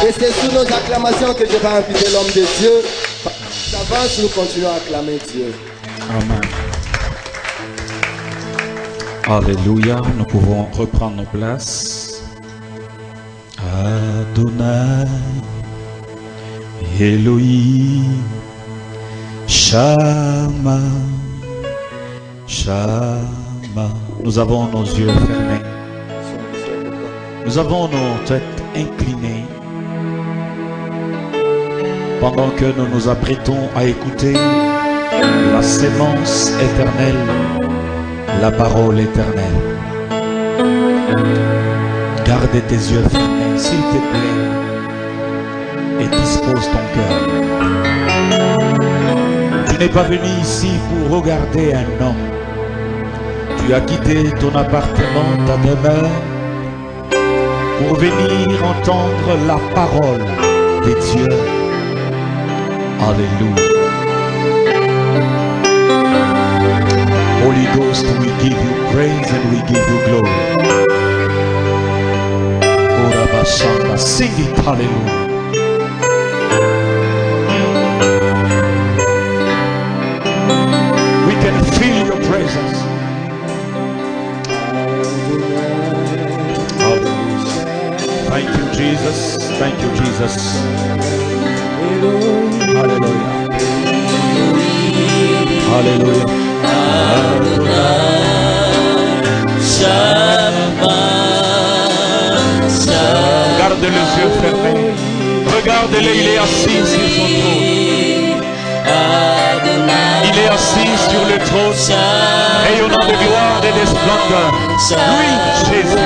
Et c'est sous nos acclamations que je vais inviter l'homme de Dieu. D'avance, nous continuons à acclamer Dieu. Amen. Alléluia. Nous pouvons reprendre nos places. Adonai, Elohim, Shama, Shama. Nous avons nos yeux fermés. Nous avons nos têtes inclinées. Pendant que nous nous apprêtons à écouter la sémence éternelle, la parole éternelle. Garde tes yeux fermés, s'il te plaît, et dispose ton cœur. Tu n'es pas venu ici pour regarder un homme. Tu as quitté ton appartement, ta demeure, pour venir entendre la parole de Dieu. Alléluia. Holy Ghost, we give you praise and we give you glory. Orabashamba, sing it, hallelujah. We can feel your presence. Hallelujah. Thank you, Jesus. Thank you, Jesus. Hallelujah. Hallelujah. Garde les yeux fermés. Regardez-le, il est assis sur son trône. Il est assis sur le trône, rayonnant de gloire et de splendeur. Lui, Jésus.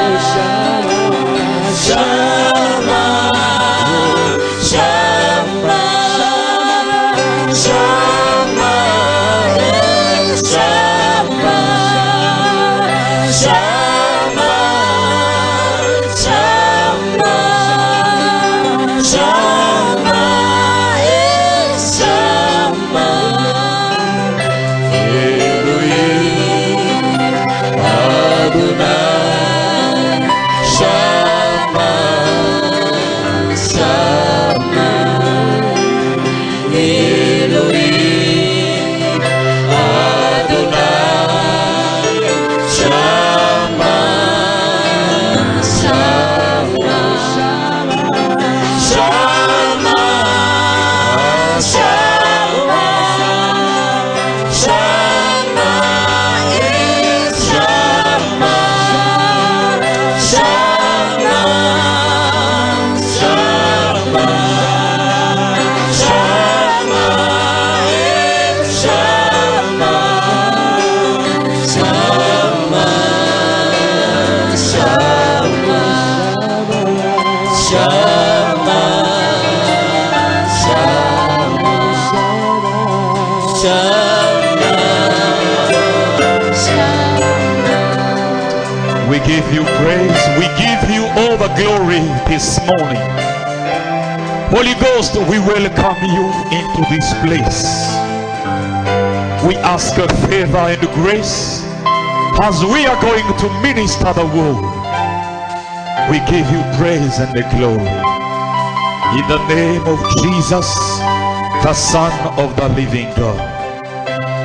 We give you praise, we give you all the glory this morning. Holy Ghost, we welcome you into this place. We ask a favor and grace as we are going to minister the word. We give you praise and the glory. In the name of Jesus, the Son of the living God.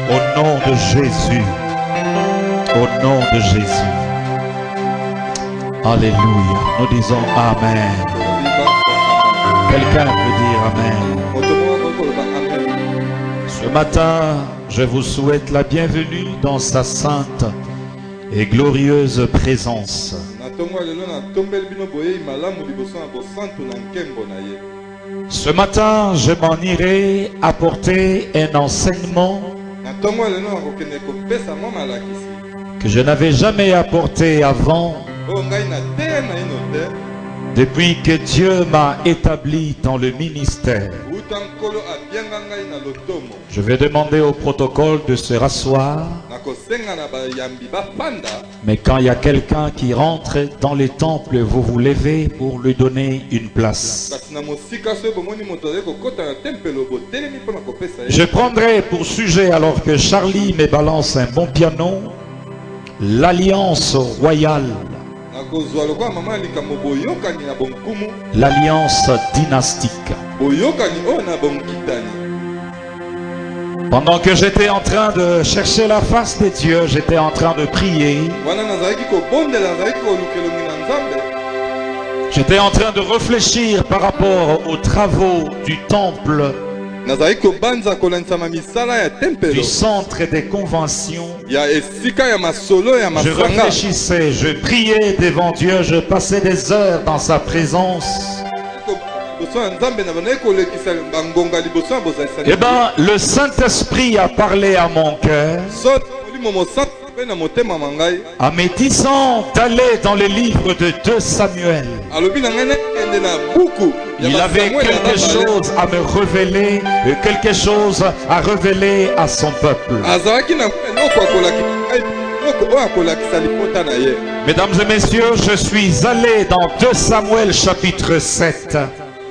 Au nom de Jésus. Au nom de Jésus. Alléluia. Nous disons Amen. Quelqu'un peut dire Amen. Ce matin, je vous souhaite la bienvenue dans sa sainte et glorieuse présence. Ce matin, je m'en irai apporter un enseignement que je n'avais jamais apporté avant. Depuis que Dieu m'a établi dans le ministère, je vais demander au protocole de se rasseoir. Mais quand il y a quelqu'un qui rentre dans les temples, vous vous levez pour lui donner une place. Je prendrai pour sujet, alors que Charlie me balance un bon piano, l'alliance royale. akozwa lokwa mama likambo boyokani na bonkumu l'alliance dynastique. boyokani oyo na bonkitani. Pendant que j'étais en train de chercher la face de Dieu, j'étais en train de prier. Wana nazalaki kobondela nazalaki kolukelongi na Nzambe. J'étais en train de réfléchir par rapport aux travaux du temple, Nazalaki kobanza kolanisama misala ya du tempelo centre des conventions. ya esika ya masolo ya Je masanga. réfléchissais, je priais devant Dieu, je passais des heures dans sa présence. Liboso ya Nzambe na bandaki kolekisa bangonga liboso ya bozalisani. Eh bien, le Saint-Esprit a parlé à mon cœur Soki molimo mosantu mpe na motema mangai en me disant d'aller dans le livre de 2 Samuel. alobi na ngai nakende na buku ya Il avait basamuel ya quelque babale. chose à me révéler, quelque chose à révéler à son peuple. azalaki na eloko akolakisa ngai eloko oyo akolakisa lipota na ye. Mesdames et messieurs, je suis allé dans 2 Samuel chapitre 7.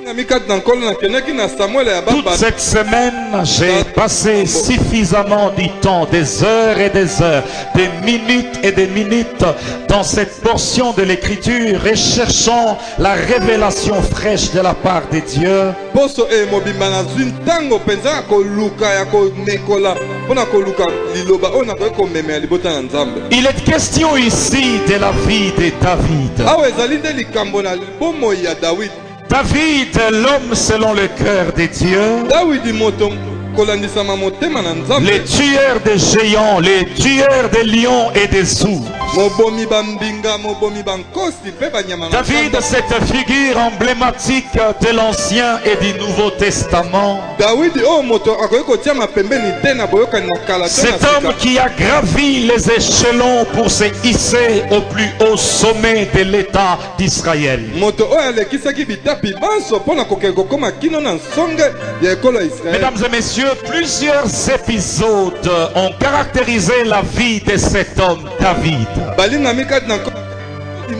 na mikati na nkolo nakendaki na samuel ya Toute baba. cette semaine, j'ai passé suffisamment du temps, des heures et des heures, des minutes et des minutes dans cette portion de l'écriture, recherchant la révélation fraîche de la part de Dieu. poso mobimba nazwi ntango mpenza ya koluka ya konekola mpona koluka liloba oyo nakoki komemela libota na Nzambe. Il est question ici de la vie de David. awa ezali nde likambo na bomoi ya Dawidi. David, l'homme selon le cœur de Dieu, Dawidi moto kolandisama motema na Nzambe. les tueurs des géants, les tueurs des lions et des ours. mobomi bambinga mobomi bankosi mpe banyama na David, zamba. cette figure emblématique de l'Ancien et du Nouveau Testament. Dawidi oyo moto akoki kotia mapembeni te na boyokani na kala te Cet na homme sika. qui a gravi les échelons pour se hisser au plus haut sommet de l'État d'Israël. moto oyo alekisaki bitapi banso mpona kokende kokóma kino na nsonge ya ekolo ya Israele. Mesdames et messieurs, plusieurs épisodes ont caractérisé la vie de cet homme, David. balinga mikati na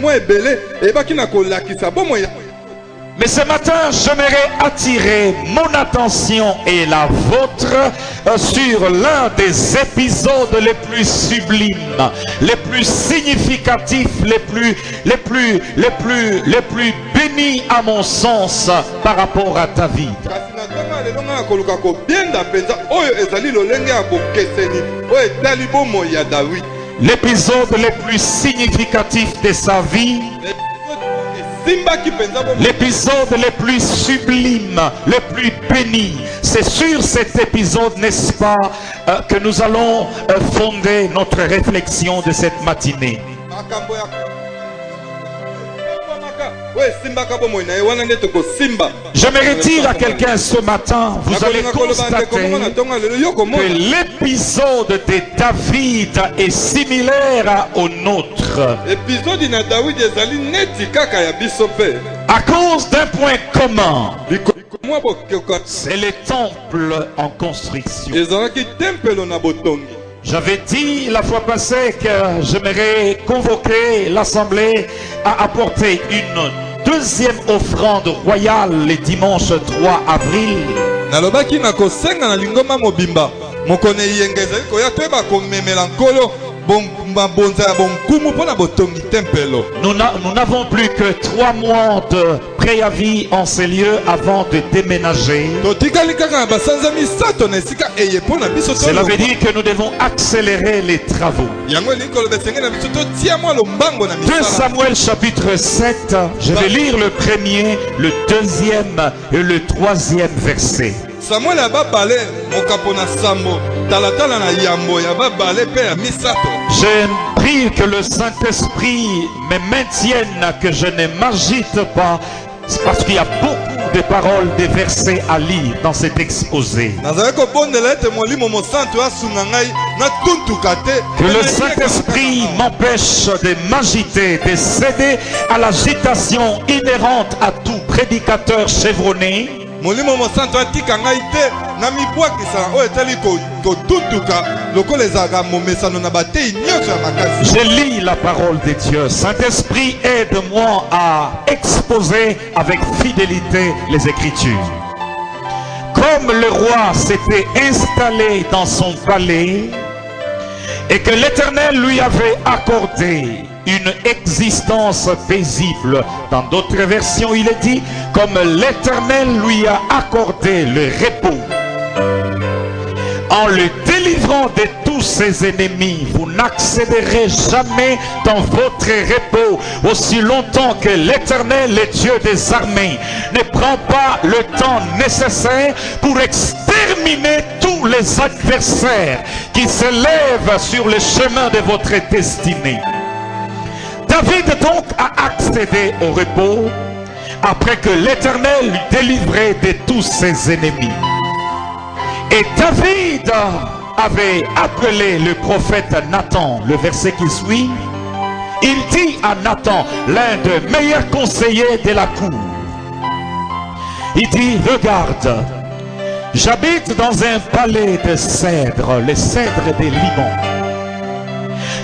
mwa ebele eyebaki na kolakisa bomoi ya. Mais ce matin, j'aimerais attirer mon attention et la vôtre sur l'un des épisodes les plus sublimes, les plus significatifs, les plus bénis à mon sens par rapport à David. kasi na ntongo ya lelo ngai nakoluka kobienda mpenza oyo ezali lolenge ya bokeseni oyo etali bomoi ya Dawidi. L'épisode le plus significatif de sa vie, esimbaki mpenza bomoi. l'épisode le plus sublime, le plus béni. C'est sur cet épisode, n'est-ce pas, que nous allons fonder notre réflexion de cette matinée. makambo ya oyo esimbaka bomoi na ye wana nde tokosimba. J'aimerais dire à quelqu'un ce matin, vous allez nakolinga koloba ndeko moko na constater ntongo ya lelo yo que komona l'épisode de David est similaire au nôtre epizodi na Dawidi ezali neti kaka ya biso mpe. à cause d'un point commun. mwa bokoka C'est le temple en construction. ezalaki tempelo na botongi. J'avais dit la fois passée que j'aimerais convoquer l'Assemblée à apporter une deuxième offrande royale le dimanche 3 avril. nalobaki na kosenga na lingomba mobimba mokone yenga ezali koya toyeba komemela nkolo mabonza ya bonkumu mpona botongi tempelo. Nous n'avons plus que 3 mois de préavis en ces lieux avant de déménager. totikali kaka na basanza misato na esika eye mpo na biso Cela veut dire que nous devons accélérer les travaux. yango elingi koloba esenge na biso totia mwa lombango na 2 misala. Samuel chapitre 7, je vais lire le premier, le deuxième et le troisième verset. samuel ya babale mokapo na sambo talatala na yambo ya babale mpe ya misato. Je prie que le Saint-Esprit me maintienne, que je ne m'agite pas, parce qu'il y a beaucoup de paroles, de versets à lire dans cet exposé. nazali kobondela ete molimo mosantu asunga ngai natuntuka te. Que le Saint-Esprit m'empêche de m'agiter, de céder à l'agitation inhérente à tout prédicateur chevronné. molimo mosantu atika ngai te na mibwakisa oyo etali kotuntuka lokola ezalaka momesano na batei nyonso ya makasi. Je lis la parole de Dieu. Saint-Esprit, aide-moi à exposer avec fidélité les Écritures. Comme le roi s'était installé dans son palais et que l'Éternel lui avait accordé une existence paisible. Dans d'autres versions, il est dit, comme l'Éternel lui a accordé le repos. En le délivrant de tous ses ennemis, vous n'accéderez jamais dans votre repos aussi longtemps que l'Éternel, le Dieu des armées, ne prend pas le temps nécessaire pour exterminer tous les adversaires qui se lèvent sur le chemin de votre destinée. David donc a accédé au repos après que l'Éternel lui délivrait de tous ses ennemis. Et David avait appelé le prophète Nathan, le verset qui suit. Il dit à Nathan, l'un des meilleurs conseillers de la cour. Il dit, regarde, j'habite dans un palais de cèdre, le cèdre des Liban.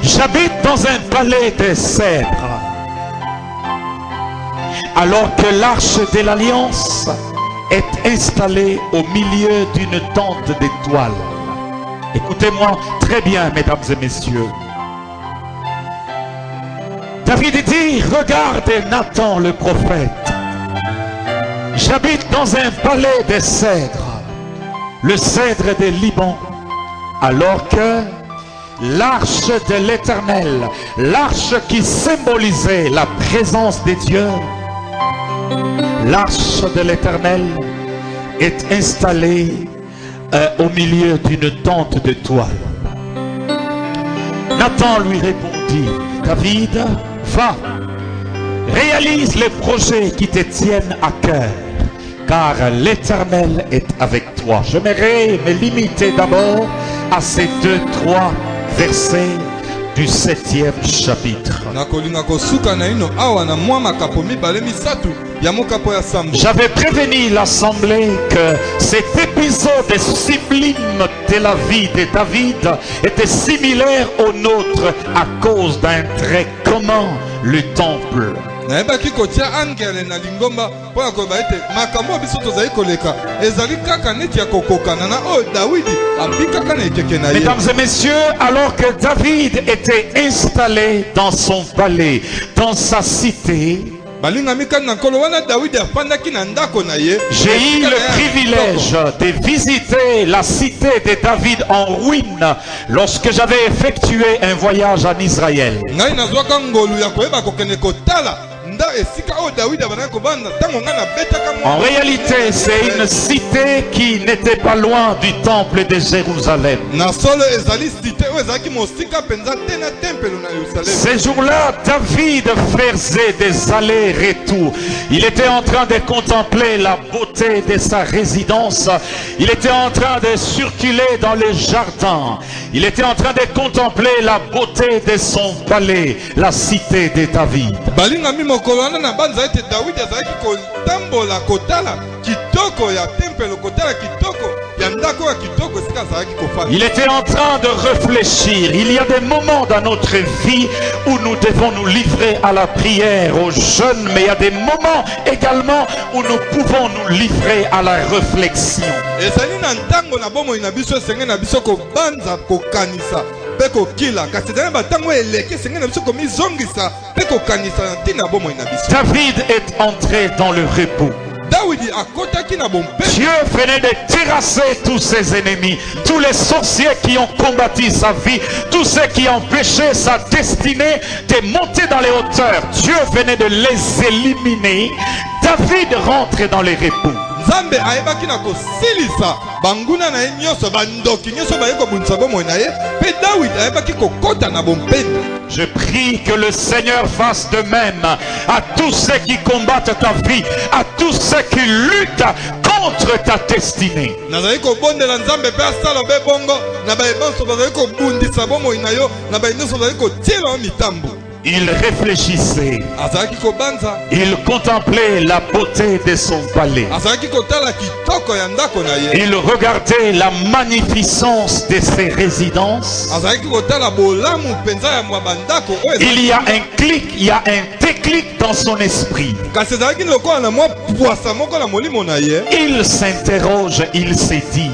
J'habite dans un palais de cèdre. Alors que l'arche de l'alliance est installée au milieu d'une tente d'étoiles. Écoutez-moi très bien, mesdames et messieurs. David dit, regarde Nathan le prophète. J'habite dans un palais de cèdre, le cèdre des Liban, alors que l'arche de l'Éternel, l'arche qui symbolisait la présence de Dieu, l'arche de l'Éternel est installée au milieu d'une tente de toile. Nathan lui répondit, David, va, réalise les projets qui te tiennent à cœur, car l'Éternel est avec toi. J'aimerais me limiter d'abord à ces 2-3 versets du 7e chapitre. J'avais prévenu l'assemblée que cet épisode sublime de la vie de David était similaire au nôtre à cause d'un trait commun, le temple. Mesdames et messieurs, alors que David était installé dans son palais, dans sa cité, j'ai eu le privilège de visiter la cité de David en ruine lorsque j'avais effectué un voyage en Israël. En réalité, c'est une cité qui n'était pas loin du temple de Jérusalem. Ces jours-là, David faisait des allers-retours. Il était en train de contempler la beauté de sa résidence. Il était en train de circuler dans les jardins. Il était en train de contempler la beauté de son palais, la cité de David. Il était en train de réfléchir. Il y a des moments dans notre vie où nous devons nous livrer à la prière, au jeûne, mais il y a des moments également où nous pouvons nous livrer à la réflexion. David est entré dans le repos. Dieu venait de terrasser tous ses ennemis, tous les sorciers qui ont combattu sa vie, tous ceux qui empêchaient sa destinée de monter dans les hauteurs. Dieu venait de les éliminer. David rentre dans le repos. Je prie que le Seigneur fasse de même à tous ceux qui combattent ta vie, à tous ceux qui luttent contre ta destinée. Il réfléchissait. Il contemplait la beauté de son palais. Il regardait la magnificence de ses résidences. Il y a un clic, il y a un déclic dans son esprit. Il s'interroge, il s'est dit,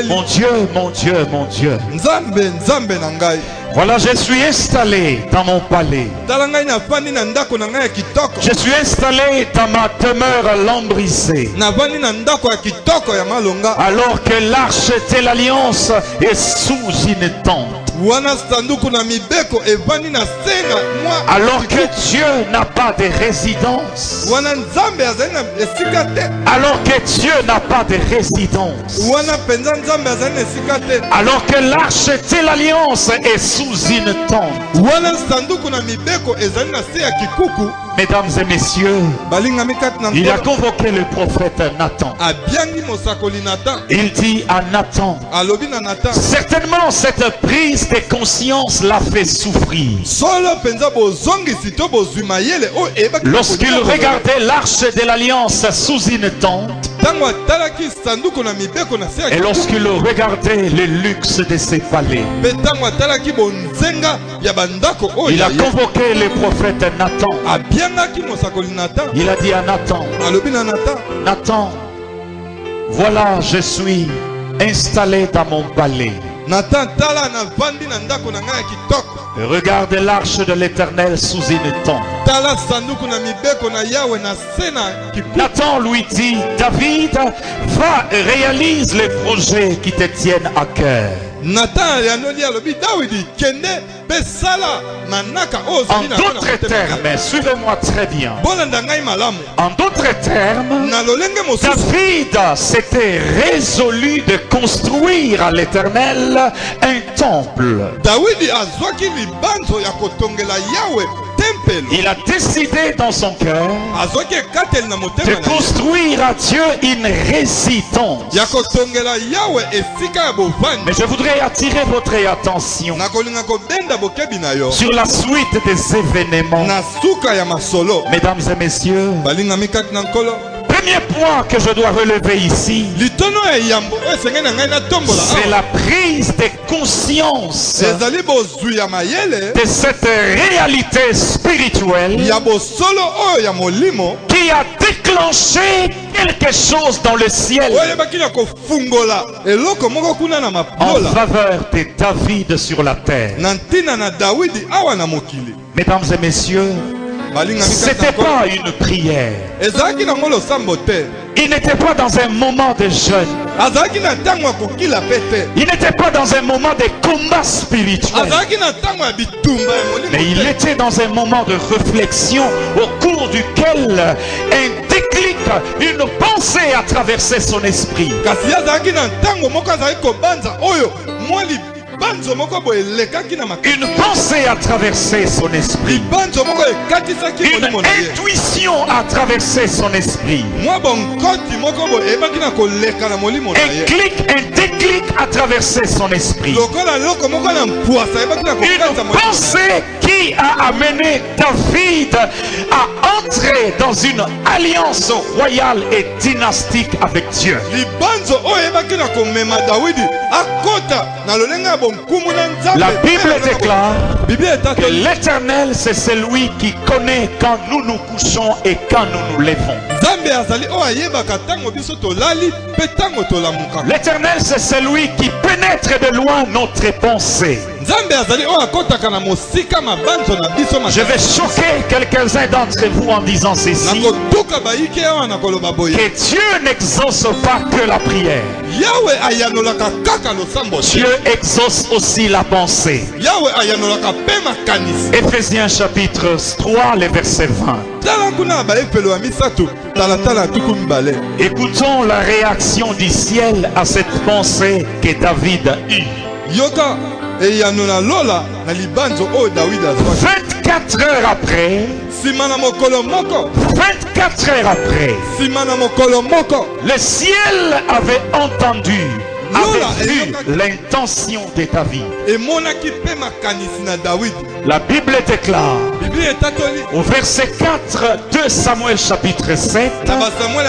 mon Dieu, mon Dieu, mon Dieu. Voilà, je suis installé dans mon palais. Tala ngai nafandi na ndako na ngai ya kitoko. Je suis installé dans ma demeure lambrisée. Navandi na ndako ya kitoko ya malonga. Alors que l'arche de l'alliance est sous une tente. Wana sanduku na mibeko evandi na senga mwa. Alors que Dieu n'a pas de résidence. Wana nzambe azali na esika te. Alors que Dieu n'a pas de résidence. Wana penza nzambe azali na esika te. Alors que l'arche de l'alliance est sous une tente. Wana sanduku na mibeko ezali na se ya kikuku. Mesdames et messieurs, Balinga mikati na il a nkolo. convoqué le prophète Nathan. Abiangi mosakoli Nathan. Il dit à Nathan, Alobi na Nathan. certainement cette prise de conscience l'a fait souffrir. Solo penza bozongisi to bozwi mayele o ebaki. Lorsqu'il regardait l'arche de l'alliance sous une tente, Tango atalaki sanduku na mibeko na se ya et kikuku. lorsqu'il regardait le luxe de ses palais, Pe tango atalaki bonzenga ya bandako oyo. il a convoqué le prophète Nathan. Abiangaki mosakoli Nathan. Il a dit à Nathan, Alobi na Nathan. Nathan, voilà, je suis installé dans mon palais. Nathan tala na vandi na ndako na ngai ya kitoko. Regarde l'arche de l'Éternel sous une tente. Tala sanduku na mibeko na Yawe na se na kikuku. Nathan lui dit, David, va et réalise les projets qui te tiennent à cœur. Nathan yanoli alobi Dawidi kende pe sala manaka En ozali na d'autres termes, suivez-moi très bien. bolanda ngai malamu. En d'autres termes, Na lolenge mosusu David s'était résolu de construire à l'Éternel un temple. Dawidi azwaki libanzo ya kotongela Yawe tempelo. Il a décidé dans son cœur Azwaki ekateli na de motema na ye. construire à Dieu une résidence. Ya kotongela Yawe esika ya bovandi. Mais je voudrais attirer votre attention Nakolinga kobenda bokebi na yo. sur la suite des événements. Na suka ya masolo. Mesdames et messieurs, Balinga mikati na nkolo. premier point que je dois relever ici, Litono ya yambo esenge na ngai na tombola. c'est la prise de conscience Ezali bozwi ya mayele. de cette réalité spirituelle Ya bosolo oyo ya molimo. qui a déclenché quelque chose dans le ciel Oyebaki na kofungola eloko moko kuna na en mabola. faveur de David sur la terre. Na ntina na Dawidi awa na mokili. Mesdames et messieurs, Balinga mikati c'était na nkolo. pas une prière. Ezalaki nango losambo te. Il n'était pas dans un moment de jeûne. Azalaki na ntango ya kokila pe te. Il n'était pas dans un moment de combat spirituel. Azalaki na ntango ya bitumba ya molimo Mais il te. était dans un moment de réflexion au cours duquel un déclic, une pensée a traversé son esprit. Kasi azalaki na ntango moko azalaki kobanza oyo mwa libanzo moko boye elekaki na makasi. Une pensée a traversé son esprit. Libanzo moko ekatisaki Une molimo na ye. intuition a traversé son esprit. Mwa bonkoti moko boye eyebaki na koleka na molimo na ye. Un déclic a traversé son esprit. Lokola eloko moko na mpwasa eyebaki na kokatisa Une molimo na ye. pensée qui a amené David à entrer dans une alliance royale et dynastique avec Dieu. Libanzo oyo eyebaki na komema Dawidi akota na lolenge ya bonkumu na Nzambe. La Bible déclare Bible que etatoli l'Éternel, c'est celui qui connaît quand nous nous couchons et quand nous nous levons. Nzambe azali oyo ayebaka ntango biso tolali mpe ntango tolamuka. L'Éternel, c'est celui qui pénètre de loin notre pensée. Nzambe azali oyo akotaka na mosika mabanzo na biso Je vais choquer quelques-uns d'entre vous en disant ceci, nakotuka bayiki awa na koloba boye. que Dieu n'exauce pas que la prière. Yawe ayanolaka kaka losambo te. Dieu exauce aussi la pensée. Yawe ayanolaka mpe makanisi. Éphésiens chapitre 3, le verset 20. Tala kuna na baefelo ya misato talatala ya tuku mibale. Écoutons la réaction du ciel à cette pensée que David a eue. Yoka eyano na lola na libanzo oyo Dawidi azwaki. 24 heures après, Sima na mokolo moko. 24 heures après, Sima na mokolo moko. le ciel avait entendu, avait vu l'intention de David. Emonaki mpe makanisi na Dawidi. La Bible déclare Biblia etatoli. au verset 4, 2 Samuel chapitre 7, Na basamuel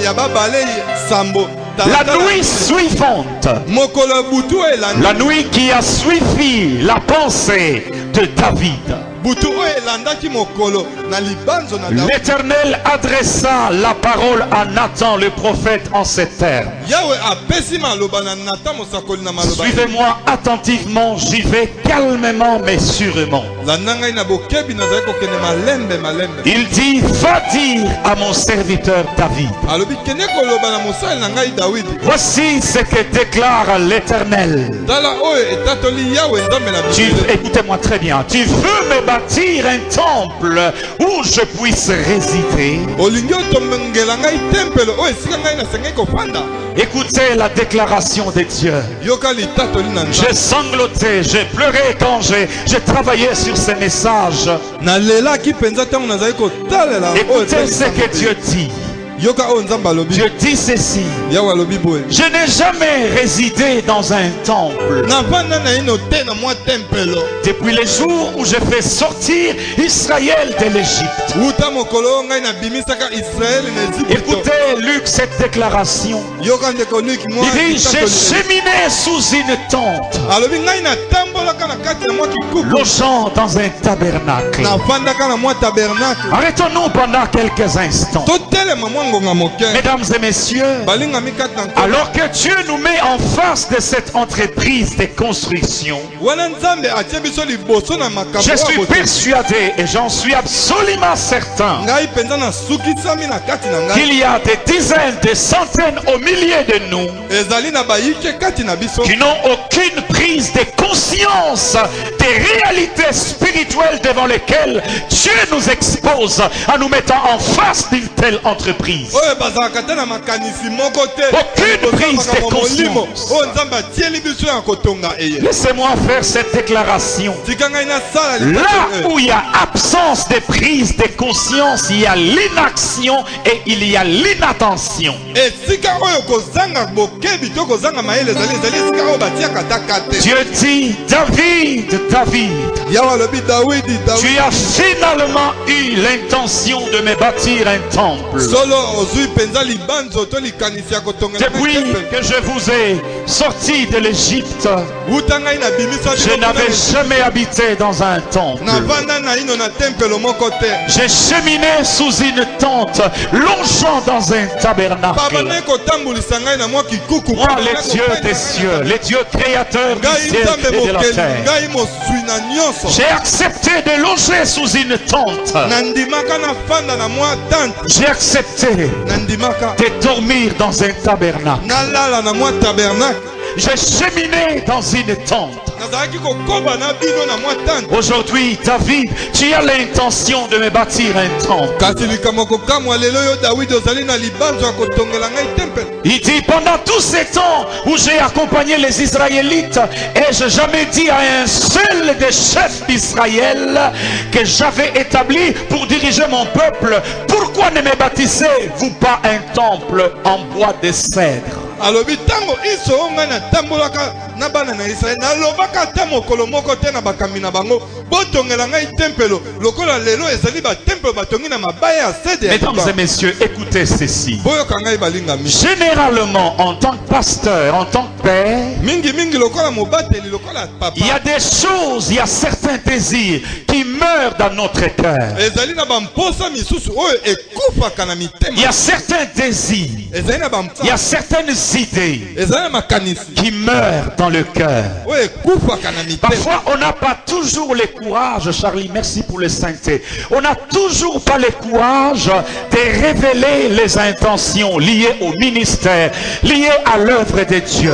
ya babale sambo. la nuit suivante, Mokolo butu elandi. la nuit qui a suivi la pensée de David. butu oyo elandaki mokolo na libanzo na David. L'Éternel adressa la parole à Nathan le prophète en ces termes. Yahweh apesi maloba na Nathan mosakoli na maloba. Suivez-moi attentivement, j'y vais calmement mais sûrement. Landa ngai na bokebi nazali kokende malembe malembe. Il dit, va dire à mon serviteur David. Alobi kende koloba na mosali na ngai David. Voici ce que déclare l'Éternel. Tala oyo etatoli Yahweh nzambe na Biblia. Écoutez-moi très bien. Tu veux me bâtir un temple où je puisse résider? Olingi otongela ngai tempelo oyo esika ngai nasengai kofanda. Écoutez la déclaration de Dieu. Yoka litatoli na nzambe. J'ai sangloté, j'ai pleuré quand j'ai travaillé sur ces messages. Na lela ki penza tango nazali kotalela oyo. Écoutez ce que Dieu dit. Yoka oyo nzambe alobi. Dieu dit ceci. Yahweh alobi boye. Je n'ai jamais résidé dans un temple. Navanda na ino te na mwa tempelo. Depuis les jours où je fais sortir Israël de l'Égypte. Uta mokolo ngai na bimisaka Israël na Égypte. Écoutez Luc cette déclaration. Yoka ndeko Luc moi. Il dit j'ai cheminé sous une tente. Alobi ngai na tambolaka na kati na mwa kikuku. Logeant dans un tabernacle. Navandaka na mwa tabernacle. Arrêtons-nous pendant quelques instants. Totelema mwa ngonga moke. Mesdames et messieurs, Balinga mikata na. alors que Dieu nous met en face de cette entreprise de construction, Wana nzambe atie biso liboso na makambo. je suis persuadé et j'en suis absolument certain Ngai penza na sukisami na kati na ngai. qu'il y a des dizaines, des centaines au milliers de nous Ezali na bayike kati na biso. qui n'ont aucune prise de conscience des réalités spirituelles devant lesquelles Dieu nous expose en nous mettant en face d'une telle entreprise. Oyo bazalaka te na makanisi moko te. Aucune prise de conscience. Oyo nzambe atieli biso ya kotonga eye. Laissez-moi faire cette déclaration. Tika ngai nasala Là où il y a absence de prise de conscience, il y a l'inaction et il y a l'inattention. esika oyo kozanga bokebi to kozanga mayele ezali esika oyo batiaka taka te. Dieu dit, David, David, Yawe alobi Dawidi, tu as finalement eu l'intention de me bâtir un temple. solo ozwi penza libanzo to likanisi ya kotongela Depuis que je vous ai sorti de l'Égypte, wuta ngai na bimisa je n'avais jamais habité dans un temple. navanda na ino na tempelo moko te. J'ai cheminé sous une tente, longeant dans un Papa tabernacle. ne kotambulisa ngai na mwa kikuku. Moi, les dieux des cieux, les dieux créateurs du Ngai ciel nzambe et de la mokeli, terre. ngai moswi na nyonso. J'ai accepté de loger sous une tente. Nandimaka na fanda na mwa tante. J'ai accepté Nandimaka de dormir dans un tabernacle. nalala na mwa tabernacle. J'ai cheminé dans une tente. Nazalaki kokoba na bino na mwa tante. Aujourd'hui, David, tu as l'intention de me bâtir un temple. Kasi likambo kokamwa lelo yo Dawidi ozali na libanzo ya kotongela ngai tempelo. Il dit, pendant tous ces temps où j'ai accompagné les Israélites, ai-je jamais dit à un seul des chefs d'Israël que j'avais établi pour diriger mon peuple, pourquoi ne me bâtissez-vous pas un temple en bois de cèdre? Alobi tango iso ngai na tambolaka na bana na Israël nalobaka ata mokolo moko te na bakambi na bango botongela ngai tempelo lokola lelo ezali batempelo batongi na mabaya ya sede. Mesdames et messieurs, écoutez ceci. boyoka ngai balingami Généralement, en tant que pasteur, en tant que père, mingi lokola mobateli lokola papa il y a des choses, il y a certains désirs qui meurent dans notre cœur. ezali na bamposa misusu oyo ekufaka na mitema. Il y a certains désirs, ezali na il y a certaines idées ezali na makanisi qui meurent dans le cœur. oyo ekufaka na mitema. Parfois, on n'a pas toujours le courage, Charlie, merci pour le sainteté. On n'a toujours pas le courage de révéler les intentions liées au ministère, liées à l'œuvre de Dieu.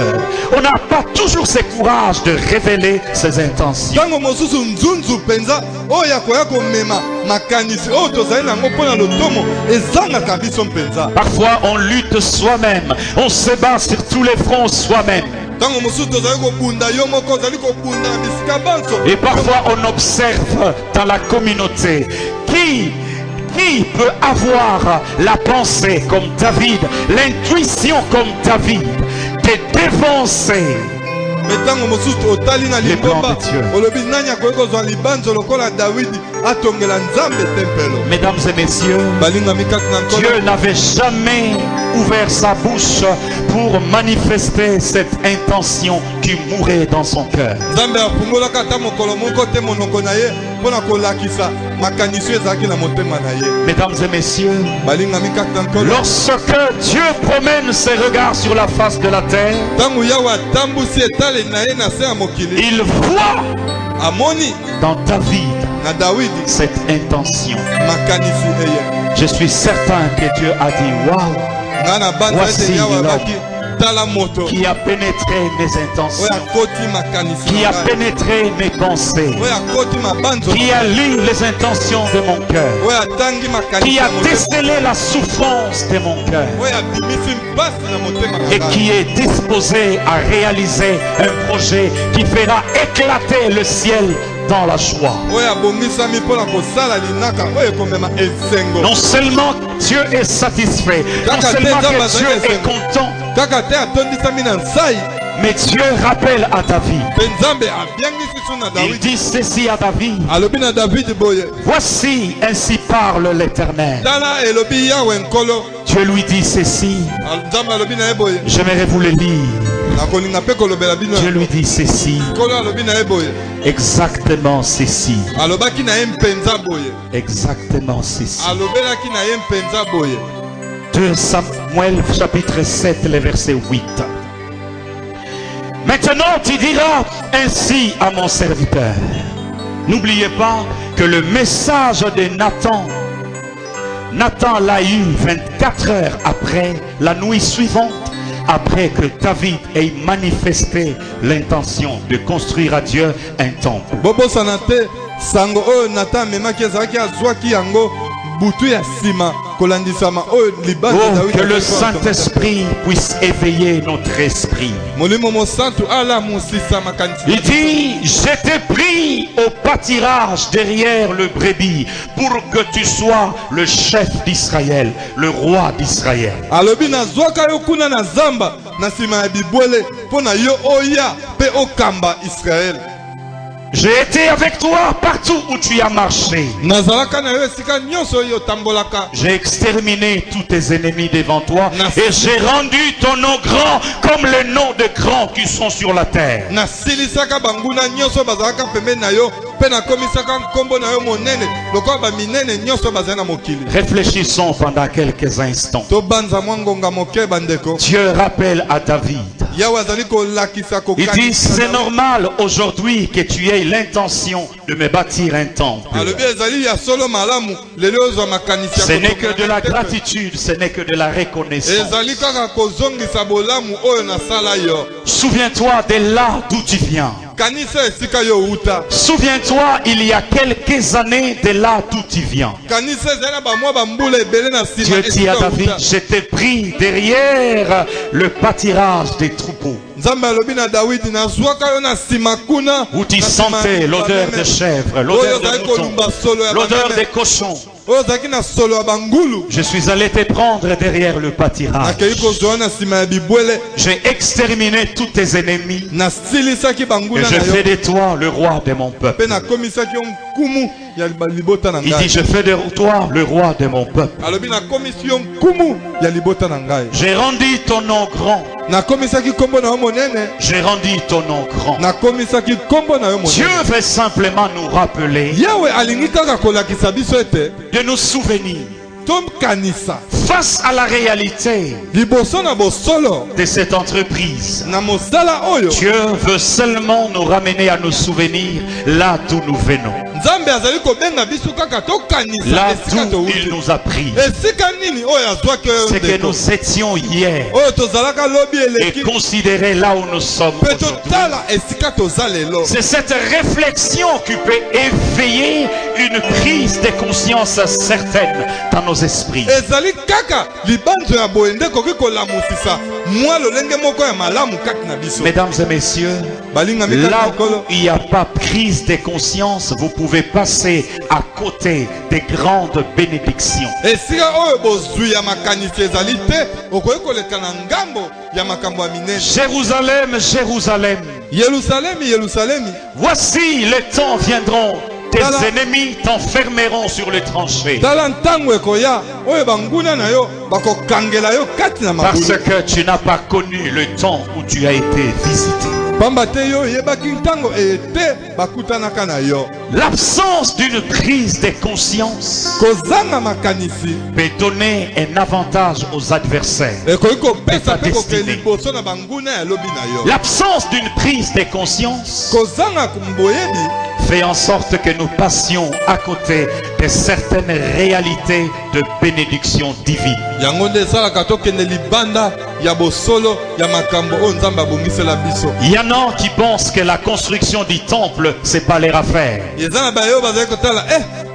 On n'a pas toujours ce courage de révéler ses intentions. Tango mosusu nzunzu penza oyo ya koya komema makanisi oyo tozali nango mpo na lotomo ezangaka biso mpenza. Parfois, on lutte soi-même, on se bat sur tous les fronts soi-même. Tango mosusu tozali kobunda yo moko ozali kobunda na bisika banso. Et parfois, on observe dans la communauté qui peut avoir la pensée comme David, l'intuition comme David, de dévancer Mais tango mosusu otali na les plans lingomba de Dieu. olobi nani akoki kozwa libanzo lokola Dawidi atongela nzambe tempelo. Mesdames et messieurs, Balinga mikaki na nkolo. Dieu n'avait jamais ouvert sa bouche pour manifester cette intention qui mourait dans son cœur. Nzambe afungolaka ata mokolo moko te monoko na ye mpona kolakisa makanisi ezalaki na motema na ye. Mesdames et messieurs, Balinga mikaki na nkolo. lorsque Dieu promène ses regards sur la face de la terre, Ntango yawe atambusi etale na ye na se ya mokili, il voit amoni dans David na Dawidi cette intention. makanisi eye. Je suis certain que Dieu a dit, waouh, Nga na banza Voici ete yawe l'homme abaki tala moto qui a pénétré mes oyo intentions, akoti makanisi qui na a ngai. pénétré mes pensées, Oyo akoti mabanzo qui a lu les intentions de mon cœur, oyo atangi makanisi qui na a motema. décelé la souffrance de mon cœur Oyo abimisi mpasi na motema na et ngai. qui est disposé à réaliser un projet qui fera éclater le ciel dans la joie. Oyo abongisami mpona kosala linaka oyo ekomema esengo. Non seulement Dieu est satisfait, non seulement que Dieu est content, Kaka te atondisami na nsai, mais Dieu rappelle à David. mpe nzambe abiangisi so na Il Dawidi. dit ceci à David. Alobi na Davidi boye, Voici, ainsi parle l'Éternel. tala elobi yawe nkolo. Dieu lui dit ceci. Nzambe alobi na ye boye, J'aimerais vous le lire. nakolinga mpe kolobela bino. Dieu lui dit ceci. Nkolo alobi na ye boye, Exactement ceci. alobaki na ye mpenza boye, Exactement ceci. alobelaki na ye mpenza boye. 2 Samuel chapitre 7, le verset 8. Maintenant tu diras ainsi à mon serviteur. N'oubliez pas que le message de Nathan l'a eu 24 heures après, la nuit suivante, après que David ait manifesté l'intention de construire à Dieu un temple. Bobosana te sango oyo Natan amemaki ezalaki azwaki yango butu ya nsima kolandisama oyo libanza Oh, Dawidi que le akoki kotonga. Saint-Esprit puisse éveiller notre esprit. Molimo mosantu alamusisa makanisi. Il dit, je t'ai pris au pâturage derrière le brebis pour que tu sois le chef d'Israël, le roi d'Israël. Alobi nazwaka yo kuna na zamba na nsima ya bibwele mpo na yo oya mpe okamba Israel. J'ai été avec toi partout où tu as marché. Nazalaka na yo esika nyonso oyo otambolaka. J'ai exterminé tous tes ennemis devant toi et j'ai rendu ton nom grand comme les noms de grands qui sont sur la terre. Nasilisaka banguna nyonso bazalaka pembeni na yo mpe nakomisaka nkombo na yo monene lokola baminene nyonso bazali na mokili. Réfléchissons pendant quelques instants. Tobanza mwa ngonga moke bandeko. Dieu rappelle à David. Yawe azali kolakisa Il dit, kokanisa. c'est normal aujourd'hui que tu aies l'intention de me bâtir un temple. Alobi ezali ya solo malamu lelo ozwa makanisi ya Ce n'est kotonga que de la tempelo. gratitude, ce n'est que de la reconnaissance. Ezali kaka kozongisa bolamu oyo nasala yo. Souviens-toi de là d'où tu viens. Kanisa esika yo uta. Souviens-toi, il y a quelques années de là d'où tu viens. Kanisa ezali na bamwa bambula ebele na nsima Dieu dit à esika David, uta. je t'ai pris derrière le pâturage des troupeaux, Nzambe alobi na Dawidi nazwaka yo na nsima kuna. où tu na nsima ya sentais l'odeur bameme. de chèvre, Oyo l'odeur de ozali mouton, kolumba solo ya l'odeur bameme. des cochons. Oyo ozalaki na solo ya bangulu. Je suis allé te prendre derrière le pâturage. Nakei kozwa na nsima ya bibwele. J'ai exterminé tous tes ennemis Nasilisaki et banguna je na fais yo. de toi le roi de mon peuple. Mpe nakomisaki yo nkumu ya libota na Il dit, ngai. je fais de toi le roi de mon peuple. Alobi nakomisi yo nkumu ya libota na ngai. J'ai rendu ton nom grand. Nakomisaki nkombo na yo monene. J'ai rendu ton nom grand. Nakomisaki nkombo na yo Dieu monene. veut simplement nous rappeler, Yawe alingi kaka kolakisa biso ete de nous souvenir tokanisa face à la réalité liboso na bosolo de cette entreprise. na mosala oyo. Dieu veut seulement nous ramener à nos souvenirs là d'où nous venons, Nzambe azali kobenga biso kaka tokanisa là esika d'où il touti. nous a pris. Esika nini oyo azwaki oyo C'est que ndeko. nous étions hier Oyo tozalaka lobi et eleki. considérer là où nous sommes Mpe aujourd'hui. totala esika toza lelo. C'est cette réflexion qui peut éveiller une prise de conscience certaine dans nos esprits. Ezali kaka libanzo ya boye nde koki kolamusisa mwa lolenge moko ya malamu kati na biso. Mesdames et messieurs, Balinga mikaka là où mokolo. il n'y a pas prise de conscience, vous pouvez passer à côté des grandes bénédictions. Esika oyo bozwi ya makanisi ezali te okoki koleka na ngambo ya makambo ya minene. Jérusalem, Jérusalem, Yerusalemi, Yerusalemi, voici les temps viendront tes ennemis t'enfermeront sur les tranchées. tala ntango ekoya oyo banguna na yo bakokangela yo kati na Parce mabulu que tu n'as pas connu le temps où tu as été visité. pamba te yo oyebaki ntango ete bakutanaka na yo. L'absence d'une prise de conscience Kozanga makanisi peut donner un avantage aux adversaires. ekoki kopesa mpe destinée. kokeli liboso na banguna ya lobi na yo. L'absence d'une prise de conscience Kozanga kumboyebi fait en sorte que nous passions à côté de certaines réalités de bénédiction divine. yango nde esalaka tokende libanda ya bosolo ya makambo oyo nzambe abongisela biso. Il y en a qui pensent que la construction du temple, c'est pas leur affaire. eza na bayo bazali kotala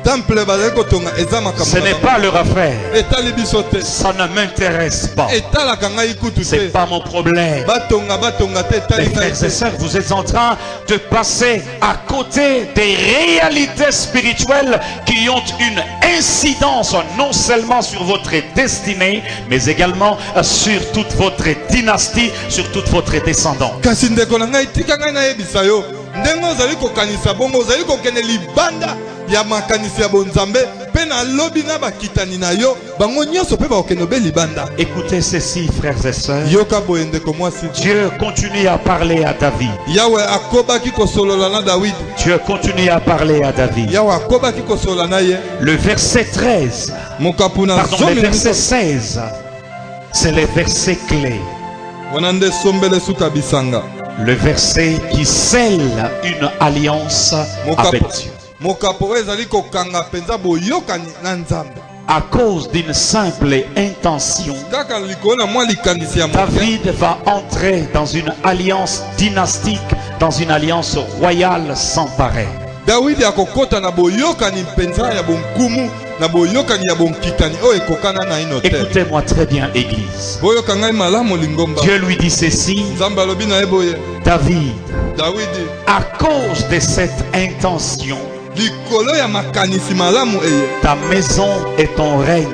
temple bazali kotonga eza makambo Ce n'est pas leur affaire. etali biso te Ça ne m'intéresse pas. etalaka ngai kutu C'est te pas mon problème. batonga te Mes etali ngai frères et te. sœurs, vous êtes en train de passer à côté des réalités spirituelles qui ont une incidence non seulement sur votre destinée, mais également sur toute votre dynastie, sur toute votre descendance. kasi ndeko na ngai tika ngai nayebisa yo ndenge ozali kokanisa bongo ozali kokende libanda ya makanisi ya bonzambe mpe na lobi na bakitani na yo bango nyonso mpe bakokende obe libanda. Écoutez ceci, frères et sœurs. yoka boye ndeko mwasi Dieu continue à parler à David. yawe akobaki kosolola na dawidi Dieu continue à parler à David. yawe akobaki kosolola na ye Le verset 13, mokapu na pardon, le zomi na verset misato. 16, c'est le verset clé. wana nde sombele suka bisanga Le verset qui scelle une alliance avec Dieu. mokapo oyo ezali kokanga mpenza boyokani na nzambe À cause d'une simple intention, kaka likolo na mwa likanisi ya moke David va entrer dans une alliance dynastique, dans une alliance royale sans pareil. dawidi akokota na boyokani mpenza ya bonkumu na boyokani ya bonkitani oyo ekokana na ino te. Écoutez-moi très bien, Église. boyoka ngai malamu lingomba Dieu lui dit ceci, nzambe alobi na ye boye David, dawidi à cause de cette intention, likolo ya makanisi malamu eye ta maison et ton règne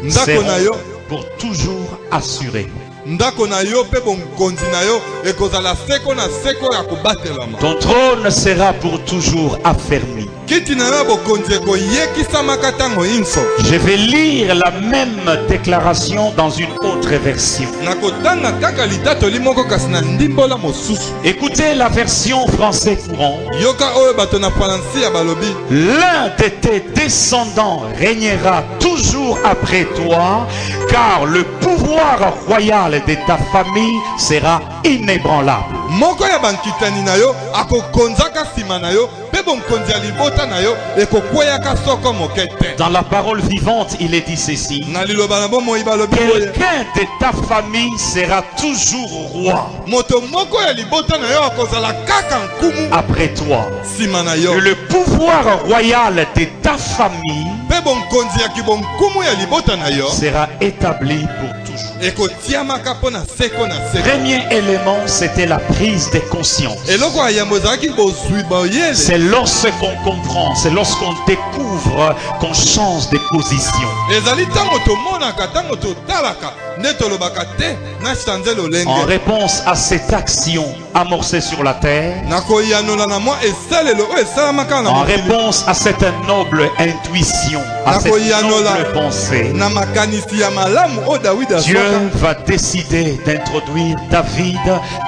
ndako na yo seront pour toujours assurés. ndako na yo mpe bonkonzi na yo ekozala seko na seko ya kobatelama. Ton trône sera pour toujours affermi. kiti na yo ya bokonzi ekoyekisamaka ntango nyonso. Je vais lire la même déclaration dans une autre version. nakotanga kaka litatoli moko kasi na ndimbola mosusu. Écoutez la version français courant. yoka oyo bato na faransi ya balobi L'un de tes descendants régnera toujours après toi, car le pouvoir royal de ta famille sera inébranlable. moko ya bankitani na yo akokonzaka nsima na yo mpe bonkonzi ya libota na yo ekokweyaka soko moke te. Dans la parole vivante, il est dit ceci. na liloba na bomoi balobi boye Quelqu'un de ta famille sera toujours roi moto moko ya libota na yo akozala kaka nkumu après toi. nsima na yo Que le pouvoir royal de ta famille mpe bonkonzi ya kibonkumu ya libota na yo sera établi pour toujours. ekotiamaka mpo na seko na seko. Premier élément, c'était la prise de conscience. eloko ya yambo ezalaki bozwi boyele C'est lorsqu'on comprend, c'est lorsqu'on découvre qu'on change de position. ezali ntango tomonaka ntango totalaka nde tolobaka te nachanze En lolenge réponse à cette action amorcée sur la terre, nakoyanola na mwa esalelo oyo esalamaka na en mokili réponse à cette noble intuition, à cette noble pensée, na makanisi ya malamu oyo dawidi Dieu aswaka va décider d'introduire David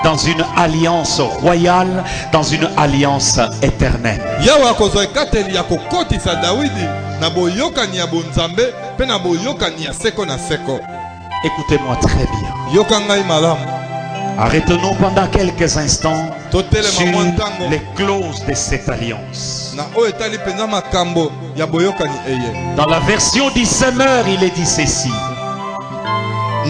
dans une alliance royale, dans une alliance éternelle. yawe akozwa ekateli ya kokotisa dawidi na boyokani ya bonzambe mpe na boyokani ya seko na seko. Écoutez-moi très bien. yoka ngai malamu Arrêtons-nous pendant quelques instants totelema sur mwa ntango les clauses de cette alliance. na oyo etali mpenza makambo ya boyokani eye. Dans la version du Semeur, il est dit ceci.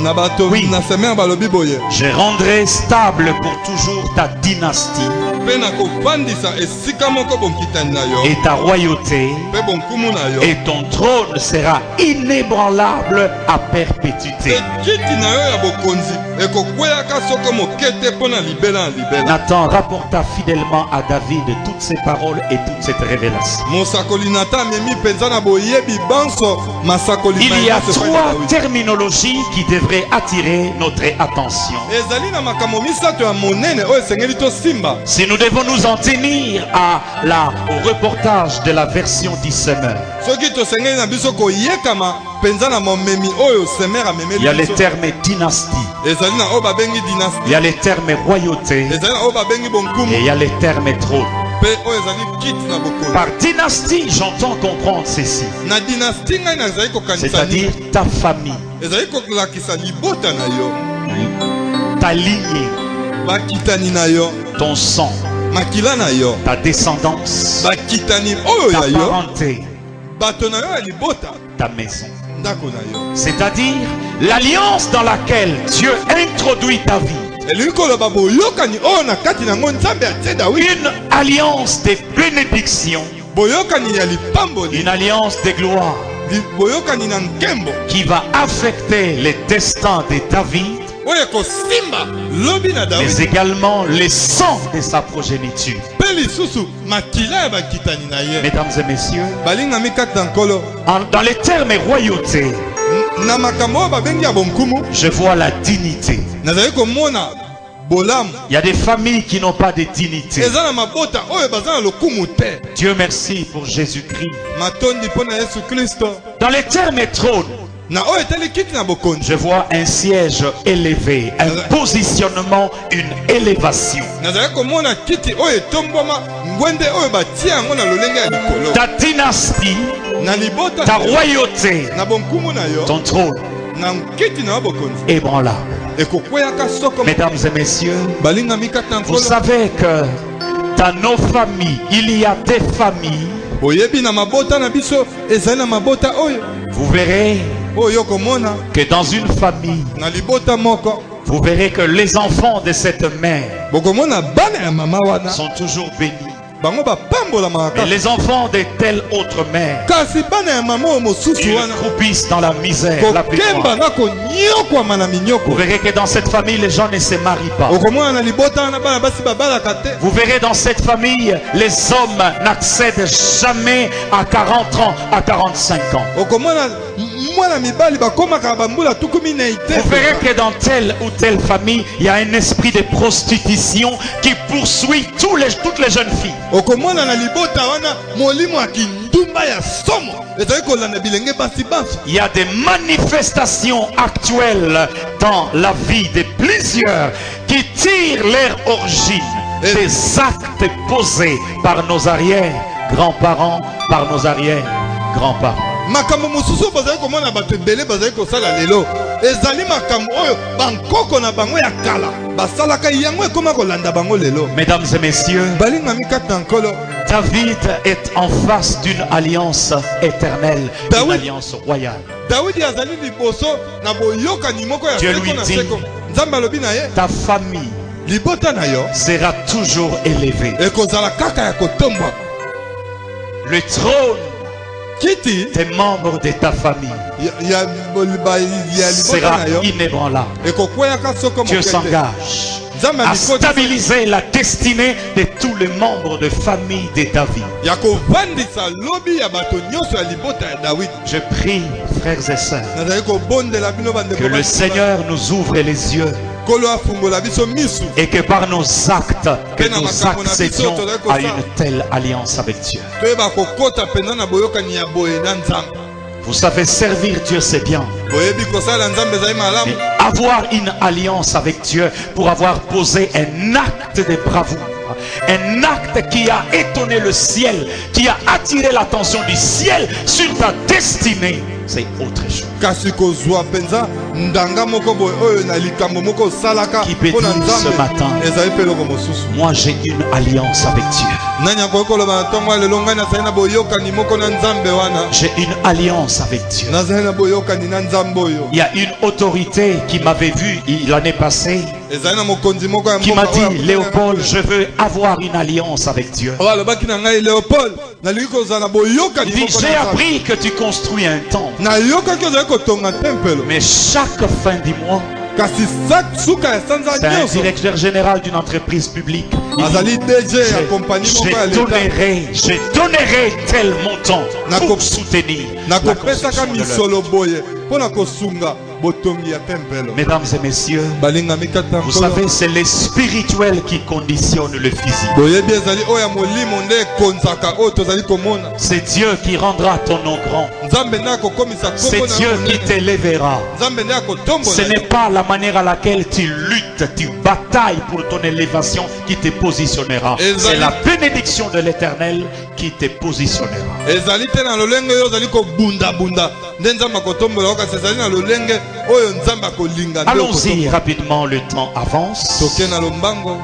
na bato Oui. na semer balobi boye Je rendrai stable pour toujours ta dynastie mpe na kovandisa esika moko bonkitani na yo et ta royauté, mpe bonkumu na yo et ton trône sera inébranlable à perpétuité. ekiti na yo ya bokonzi ekokweyaka soko moke te mpo na libela na libela. Nathan rapporta fidèlement à David toutes ces paroles et toute cette révélation. mosakoli natan amemi mpenza na boyebi banso masakoli Il na y a nyonso epai na trois Dawidi. terminologies qui devaient devrait attirer notre attention. ezali na makambo misato ya monene oyo esengeli tosimba. Si nous devons nous en tenir au reportage de la version du semeur, soki tosengeli na biso koyekama penza na momemi oyo semer amemeli il y a les biso. termes dynastie, ezali na oyo babengi il dynastie, y a les termes royauté ezali na oyo babengi bonkumu, et il y a les termes trône. mpe oyo ezali kiti na bokolo. Par dynastie, j'entends comprendre ceci, na dynastie ngai nazali kokanisa c'est-à-dire nini? ta famille, ezali kolakisa libota na yo, ta lignée, bakitani na yo, ton sang, makila na yo, ta descendance, bakitani oyo ta ya yo, parenté, bato na yo ya libota, ta maison. ndako na yo. C'est-à-dire l'alliance dans laquelle Dieu introduit ta vie. elingi koloba boyokani oyo na kati nango nzambe atie Dawidi, Une alliance de bénédiction, boyokani ya lipamboli, une alliance de gloire boyokani na nkembo qui va affecter les destins de David, oyo ekosimba lobi na mais Dawidi, également les sangs de sa progéniture. mpe lisusu makila ya bakitani na ye. Mesdames et messieurs, balingami kati na nkolo, dans les termes royauté, na makambo oyo babengi ya bonkumu, je vois la dignité. nazali komona bolamu. Il y a des familles qui n'ont pas de dignité. eza na mabota oyo baza na lokumu te. Dieu merci pour Jésus-Christ. matondi mpo na Yesu Kristo. Dans les termes trône, na oyo etali kiti na bokonzi, je vois un siège élevé, un positionnement, une élévation. nazali komona kiti oyo etombwama, ngwende oyo batia yango na lolenge ya likolo. Ta dynastie, na libota ta na yo, royauté, na bonkumu na yo, ton trône na kiti na yo bokonzi, ébranlable. ekokweyaka soko. Mesdames et messieurs, balingami kati na vous nkolo, savez que dans nos familles, il y a des familles, boyebi na mabota na biso ezali na mabota oyo vous verrez oyo komona que dans une famille, na libota moko, vous verrez que les enfants de cette mère bokomona bana ya mama wana sont toujours bénis. bango bapambolamaka Mais kaka. les enfants de telle autre mère, kasi bana ya mama oyo mosusu ils wana croupissent dans la misère la plus kokemba grande. na konyokwama na Vous minyoko. verrez que dans cette famille, les gens ne se marient pas. okomona na libota wana bana basi babalaka te. Vous verrez dans cette famille, les hommes n'accèdent jamais à 40 ans, à 45 ans. okomona mwana mibali bakomaka bambula tuku minei te. Vous verrez que dans telle ou telle famille, il y a un esprit de prostitution qui poursuit toutes les jeunes filles. okomona na libota wana molimo ya kindumba ya somo ezali kolanda bilenge basi baso. Il y a des manifestations actuelles dans la vie de plusieurs qui tirent leur origine des actes posés par nos arrière-grands-parents, par nos arrière-grands-parents. makambo mosusu bazali komona bato ebele bazali kosala lelo ezali makambo oyo bankoko na bango ya kala basalaka yango ekoma kolanda bango lelo. Mesdames et messieurs, balingami kati na nkolo, David est en face d'une alliance éternelle, une alliance royale. Dawidi azali liboso na boyokani moko ya Dieu seko lui na dit, seko. Nzambe alobi na ye, ta famille libota na yo sera toujours élevée. ekozala kaka ya kotombwa. Le trône kiti des membres de ta famille ya libota sera na yo inébranlable. ekokweyaka soko Dieu moke te. s'engage Nzambe à alikoti stabiliser la destinée de tous les membres de famille de David. ya kovandisa lobi ya bato nyonso ya libota ya Dawidi. Je prie, frères et sœurs, nazali kobondela bino bandeko que le Seigneur nous ouvre les yeux kolo afungola biso misu et que par nos actes, que nous accédions à une telle alliance avec Dieu. toyeba kokota mpenza na boyokani ya boye na Nzambe. Vous savez, servir Dieu, c'est bien. boyebi kosala Nzambe ezali malamu. Mais avoir une alliance avec Dieu pour avoir posé un acte de bravoure, un acte qui a étonné le ciel, qui a attiré l'attention du ciel sur ta destinée, c'est autre chose. kasi kozwa mpenza ndanga moko boye oyo na likambo moko osalaka Qui peut mpona dire ce Nzambe matin, ezali mpe eloko mosusu. moi j'ai une alliance avec Dieu. nani akoki koloba na ntongo ya lelo ngai nazali na boyokani moko na Nzambe wana, J'ai une alliance avec Dieu. nazali na boyokani na Nzambe oyo. Il y a une autorité qui m'avait vu l'année passée, ezali na mokonzi moko ya qui m'a mboka dit, Léopold, je veux avoir une alliance avec Dieu. oyo alobaki na ngai, Léopold, nalingi kozala na boyokani Il dit, moko na j'ai Nzambe. appris que tu construis un temple, nayokaki ozali kotonga tempelo, mais chaque fin du mois, kasi suka ya sanza c'est un nyonso directeur général d'une entreprise publique. Il dit, azali DG ya kompani moko ya leta, je donnerai tel montant Nako- pour soutenir la nakopesaka construction de l'œuvre. misolo boye mpo na kosunga botongi ya tempelo. Mesdames et messieurs, Balinga mikata vous nkolo. savez, c'est le spirituel qui conditionne le physique. Boyebi ezali oya molimo nde konzaka o tozali komona. C'est Dieu qui rendra ton nom grand. Nzambe na kokomisa C'est kombo na Dieu yo qui monene. t'élèvera. Nzambe na kotombo. Ce n'est pas la manière à laquelle tu luttes, tu batailles pour ton élévation qui te positionnera. C'est la bénédiction de l'Éternel qui te positionnera. Ezali te na lolenge yo zali ko bunda bunda. Nde Nzambe kotombola oka ezali na lolenge oyo Nzambe kolinga. Allons-y rapidement, le temps avance. Toke na lombango.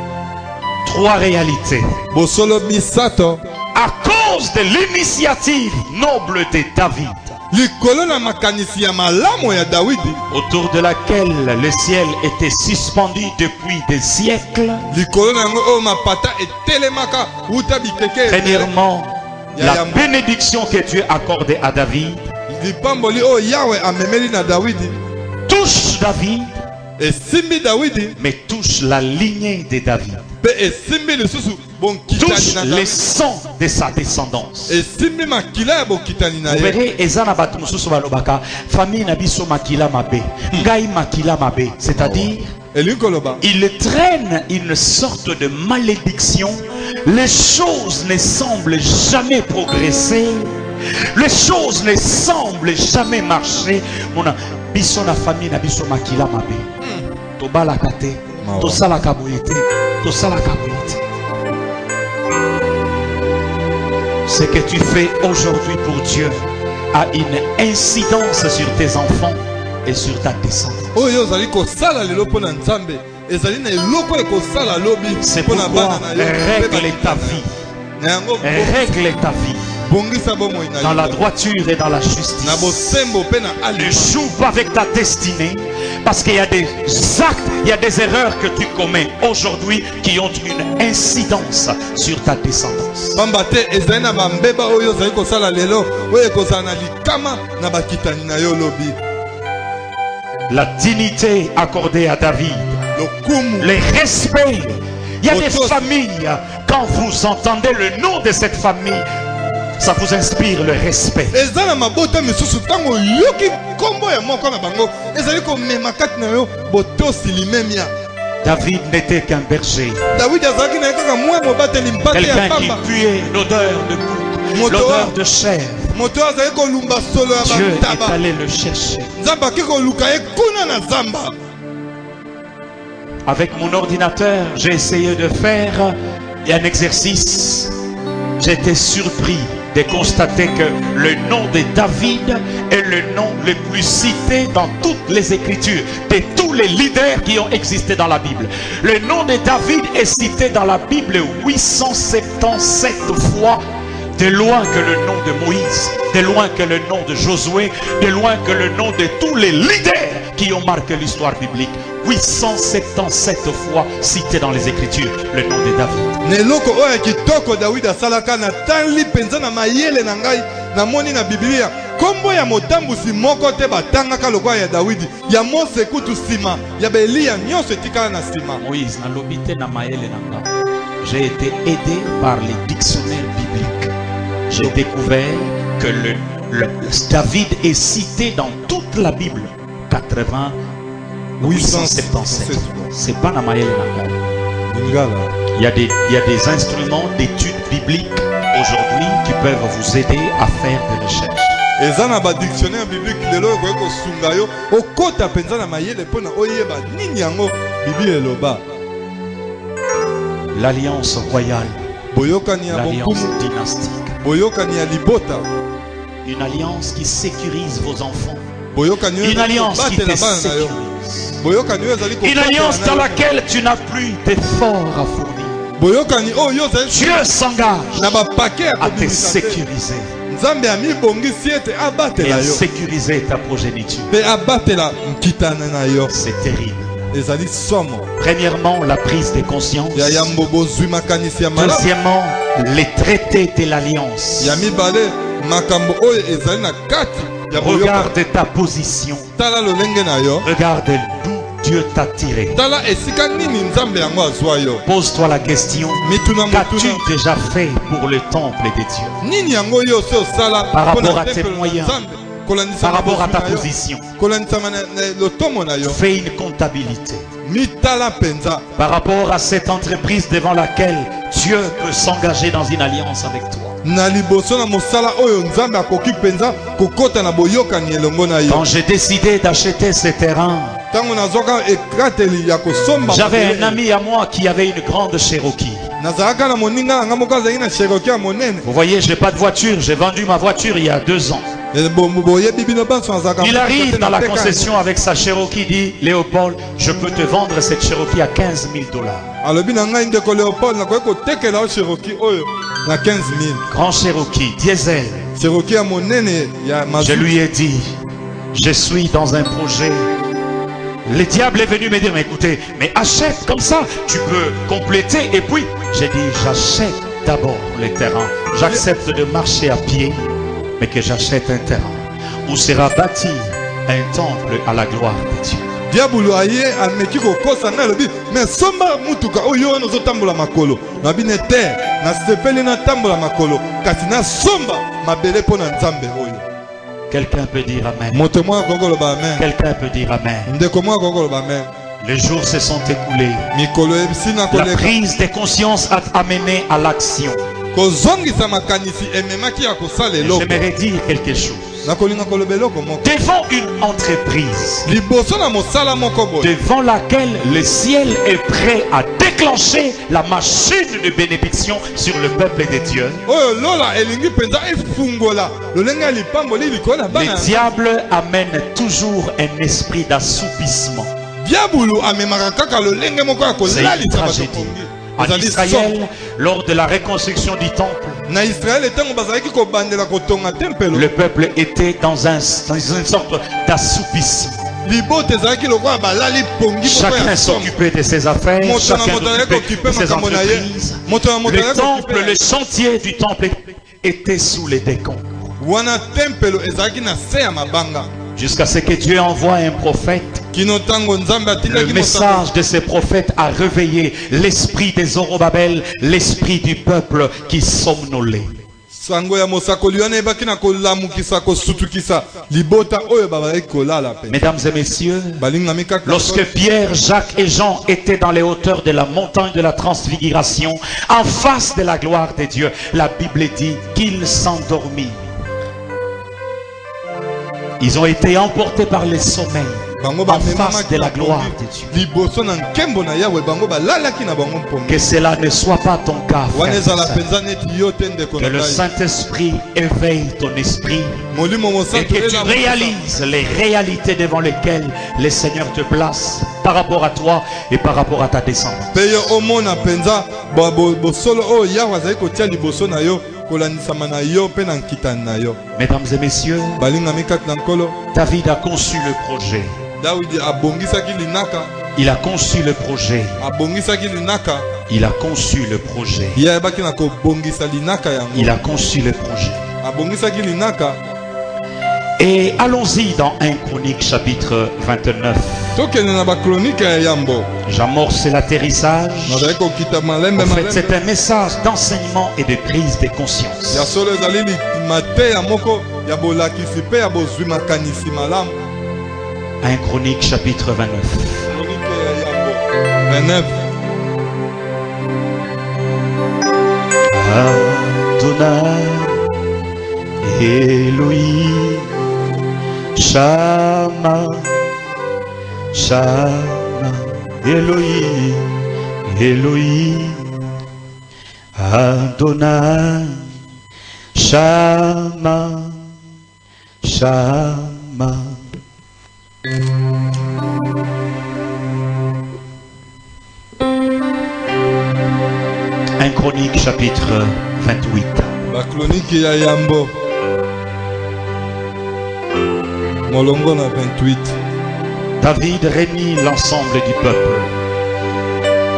3 réalités. Bosolo misato. À cause de l'initiative noble de David, Likolo na makanisi ya malamu ya Dawidi. autour de laquelle le ciel était suspendu depuis des siècles. Likolo na yango oyo mapata etelemaka uta bikeke. Premièrement, la bénédiction que Dieu a accordée à David Lipamboli oyo Yahweh amemeli na Dawidi. touche David, Esimbi Dawidi. mais touche la lignée de David. Pe esimbi lisusu bonkitani Touche na les Dawidi. sangs de sa descendance. Esimbi makila ya bokitani na Vous ye. verrez, eza na bato mosusu balobaka famille na biso makila mabe, ngai makila mabe, c'est-à-dire Elingi koloba. il traîne une sorte de malédiction. Les choses ne semblent jamais progresser. Les choses ne semblent jamais marcher. Mona biso na famille na biso makila mabe. Tobalaka te, tosalaka boye te, tosalaka boye te. Ce que tu fais aujourd'hui pour Dieu a une incidence sur tes enfants et sur ta descendance. Oyo ozali kosala lelo mpo na Nzambe. Ezali na eloko ekosala lobi C'est mpo na pourquoi bana na yo. règle ta vie. Na yango Règle ta vie bongisa bomoi na yo. dans la droiture et dans la Na justice. bosembo pe na Ne alima. joue pas avec ta destinée, parce qu'il y a des actes, il y a des erreurs que tu commets aujourd'hui qui ont une incidence sur ta descendance. Pamba te ezali na bambeba oyo ozali kosala lelo oyo ekozala na likama na bakitani na yo lobi. La dignité accordée à David, Lokumu. le respect. Il y a des Autos. familles, quand vous entendez le nom de cette famille, ça vous inspire le respect. Eza na mabota misusu tango yoki kombo ya moko na bango ezali komema kati na yo botosi limemia. David n'était qu'un berger, Dawidi azalaki na ye kaka mwa mobateli mpate ya quelqu'un qui pamba. puait l'odeur de bouc, Moto l'odeur wa- de chair. Moto azali kolumba solo ya Dieu est bantaba. allé le chercher. Nzambe aki koluka ye kuna na zamba. Avec mon ordinateur, j'ai essayé de faire un exercice. J'étais surpris de constater que le nom de David est le nom le plus cité dans toutes les Écritures, de tous les leaders qui ont existé dans la Bible. Le nom de David est cité dans la Bible 877 fois, de loin que le nom de Moïse, de loin que le nom de Josué, de loin que le nom de tous les leaders qui ont marqué l'histoire biblique. 877 fois cité dans les Écritures, le nom de David. Neloko oyo kitoko Dawidi asalaka na tali penza na mayele na ngai na moni na Biblia. Kombo ya motambusi moko te batangaka lokola ya Dawidi. Ya Mose kutu sima, ya Belia nyonso etikala na sima. Moïse na lobité na maele nanga. J'ai été aidé par les dictionnaires bibliques. J'ai découvert que David est cité dans toute la Bible. 877. C'est pas na maele nanga. Il y a des instruments d'études bibliques aujourd'hui qui peuvent vous aider à faire des recherches. Eza na ba dictionnaire biblique lelo ko kosunga yo okota penza na mayele pona oyeba nini yango Biblia eloba. L'alliance royale, Boyokani ya l'alliance bokumu, dynastique, boyokani ya libota, une alliance qui sécurise vos enfants, boyokani yo une alliance qui te batela bana na yo. sécurise, Boyokani yo ezali une alliance dans laquelle tu n'as plus d'efforts à fournir. boyokani oyo ezali Dieu s'engage na ba paquet ya à te kobimisa te. sécuriser Nzambe amibongisi ete et abatela à yo sécuriser ta progéniture. mpe abatela nkitana na yo. C'est terrible. Ezali somo Premièrement, la prise de conscience. ya yambo bozwi makanisi ya malamu. Deuxièmement, les traités de l'alliance. Ya mibale makambo oyo ezali na kati ya boyoka. Regarde ta position. Tala lolenge na yo. Regarde d'où Dieu t'a tiré. Tala esika nini Nzambe yango azwa yo. Pose-toi la question. Mituna Qu'as-tu motuna déjà fait pour le temple de Dieu? nini yango yo se osala Par mpona rapport à tes tempelo na moyens. Nzambe par rapport à ta position. Fais une comptabilité par rapport à cette entreprise devant laquelle Dieu peut s'engager dans une alliance avec toi. Quand j'ai décidé d'acheter ces terrains, j'avais un ami à moi qui avait une grande Cherokee. Vous voyez, je n'ai pas de voiture, j'ai vendu ma voiture il y a 2 ans. Il arrive dans la concession avec sa Cherokee, dit: Léopold, je peux te vendre cette Cherokee à $15 000. Grand Cherokee, diesel. Je lui ai dit: je suis dans un projet. Le diable est venu me dire: mais écoutez, mais achète comme ça, tu peux compléter. Et puis, j'ai dit: j'achète d'abord les terrains. J'accepte de marcher à pied, mais que j'achète un terrain où sera bâti un temple à la gloire de Dieu. Quelqu'un peut dire amen. Quelqu'un peut dire amen. Les jours se sont écoulés. La prise de conscience a amené à l'action. J'aimerais dire quelque chose. Devant une entreprise devant laquelle le ciel est prêt à déclencher la machine de bénédiction sur le peuple de Dieu, le diable amène toujours un esprit d'assoupissement. C'est une tragédie. En Israël, lors de la reconstruction du temple, le peuple était dans une sorte d'assoupissement. Chacun s'occupait de ses affaires, chacun s'occupait de ses entreprises. Le temple, le chantier du temple était sous les décombres. Jusqu'à ce que Dieu envoie un prophète. Le message de ces prophètes a réveillé l'esprit des Zorobabel, l'esprit du peuple qui somnolait. Mesdames et messieurs, lorsque Pierre, Jacques et Jean étaient dans les hauteurs de la montagne de la transfiguration, en face de la gloire de Dieu, la Bible dit qu'ils s'endormirent. Ils ont été emportés par le sommeil en face de la gloire de Dieu. Que cela ne soit pas ton cas, frère. Que le Saint-Esprit éveille ton esprit et que tu réalises les réalités devant lesquelles le Seigneur te place par rapport à toi et par rapport à ta descendance. Mesdames et messieurs, David a conçu le projet. Il a conçu le projet. Il a conçu le projet. Il a conçu le projet. Et allons-y dans 1 Chronique chapitre 29. J'amorce l'atterrissage. En fait, c'est un message d'enseignement et de prise de conscience. 1 Chronique chapitre 29. Adonai Elohim Shama Shama Elohim Elohim Adonai Shama Shama. 1 Chronique chapitre 28. La chronique ya Yambo. Molongo na 28. David réunit l'ensemble du peuple.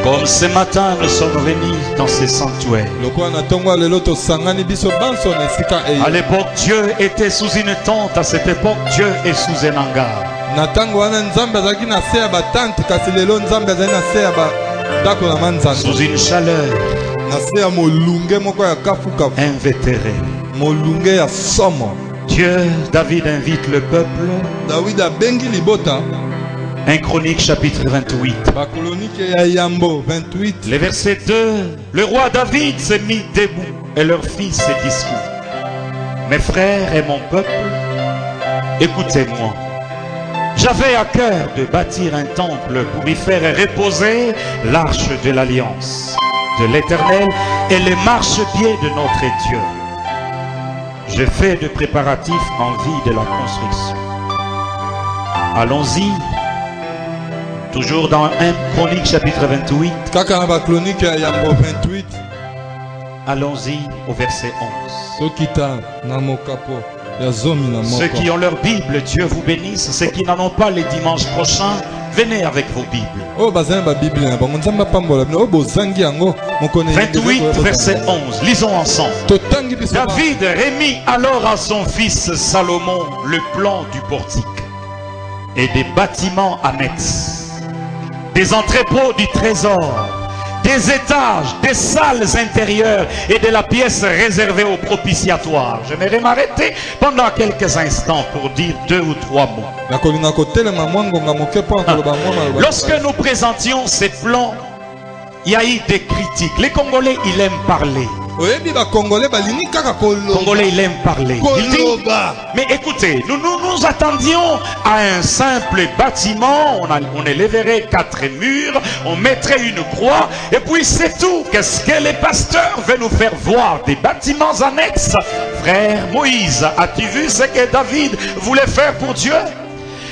Comme ce matin nous sommes réunis dans ce sanctuaire. À l'époque Dieu était sous une tente, à cette époque Dieu est sous un hangar. Sous une chaleur invétérée. Dieu, David invite le peuple. David abengi libota. 1 Chronique chapitre 28. Ba chronique ya Yambo 28. Les versets 2. Le roi David s'est mis debout et leur fit ses discours. Mes frères et mon peuple, écoutez-moi. J'avais à cœur de bâtir un temple pour y faire reposer l'arche de l'alliance de l'Éternel et les marchepieds de notre Dieu. Je fais de préparatifs en vue de la construction. Allons-y. Toujours dans 1 Chronique chapitre 28. Kaka na ba chronique ya Yambo 28. Allons-y au verset 11. Sokita na mokapo ya zomi na moko. Ceux qui ont leur Bible, Dieu vous bénisse. Ceux qui n'en ont pas, les dimanches prochains, venez avec vos Bibles. Oh bazana ba Bible na bango nzamba pambola bino bozangi yango mokone 28 verset 11. Lisons ensemble. Totangi biso. David remit alors à son fils Salomon le plan du portique et des bâtiments annexes, des entrepôts du trésor, des étages, des salles intérieures et de la pièce réservée au propitiatoire. Je vais m'arrêter pendant quelques instants pour dire 2 ou 3 mots. Lorsque nous présentions ces plans, il y a eu des critiques. Les Congolais, ils aiment parler. Congolais, il aime parler. Il dit, mais écoutez, nous attendions à un simple bâtiment, on élèverait 4 murs, on mettrait une croix, et puis c'est tout. Qu'est-ce que les pasteurs veulent nous faire voir? Des bâtiments annexes. Frère Moïse, as-tu vu ce que David voulait faire pour Dieu?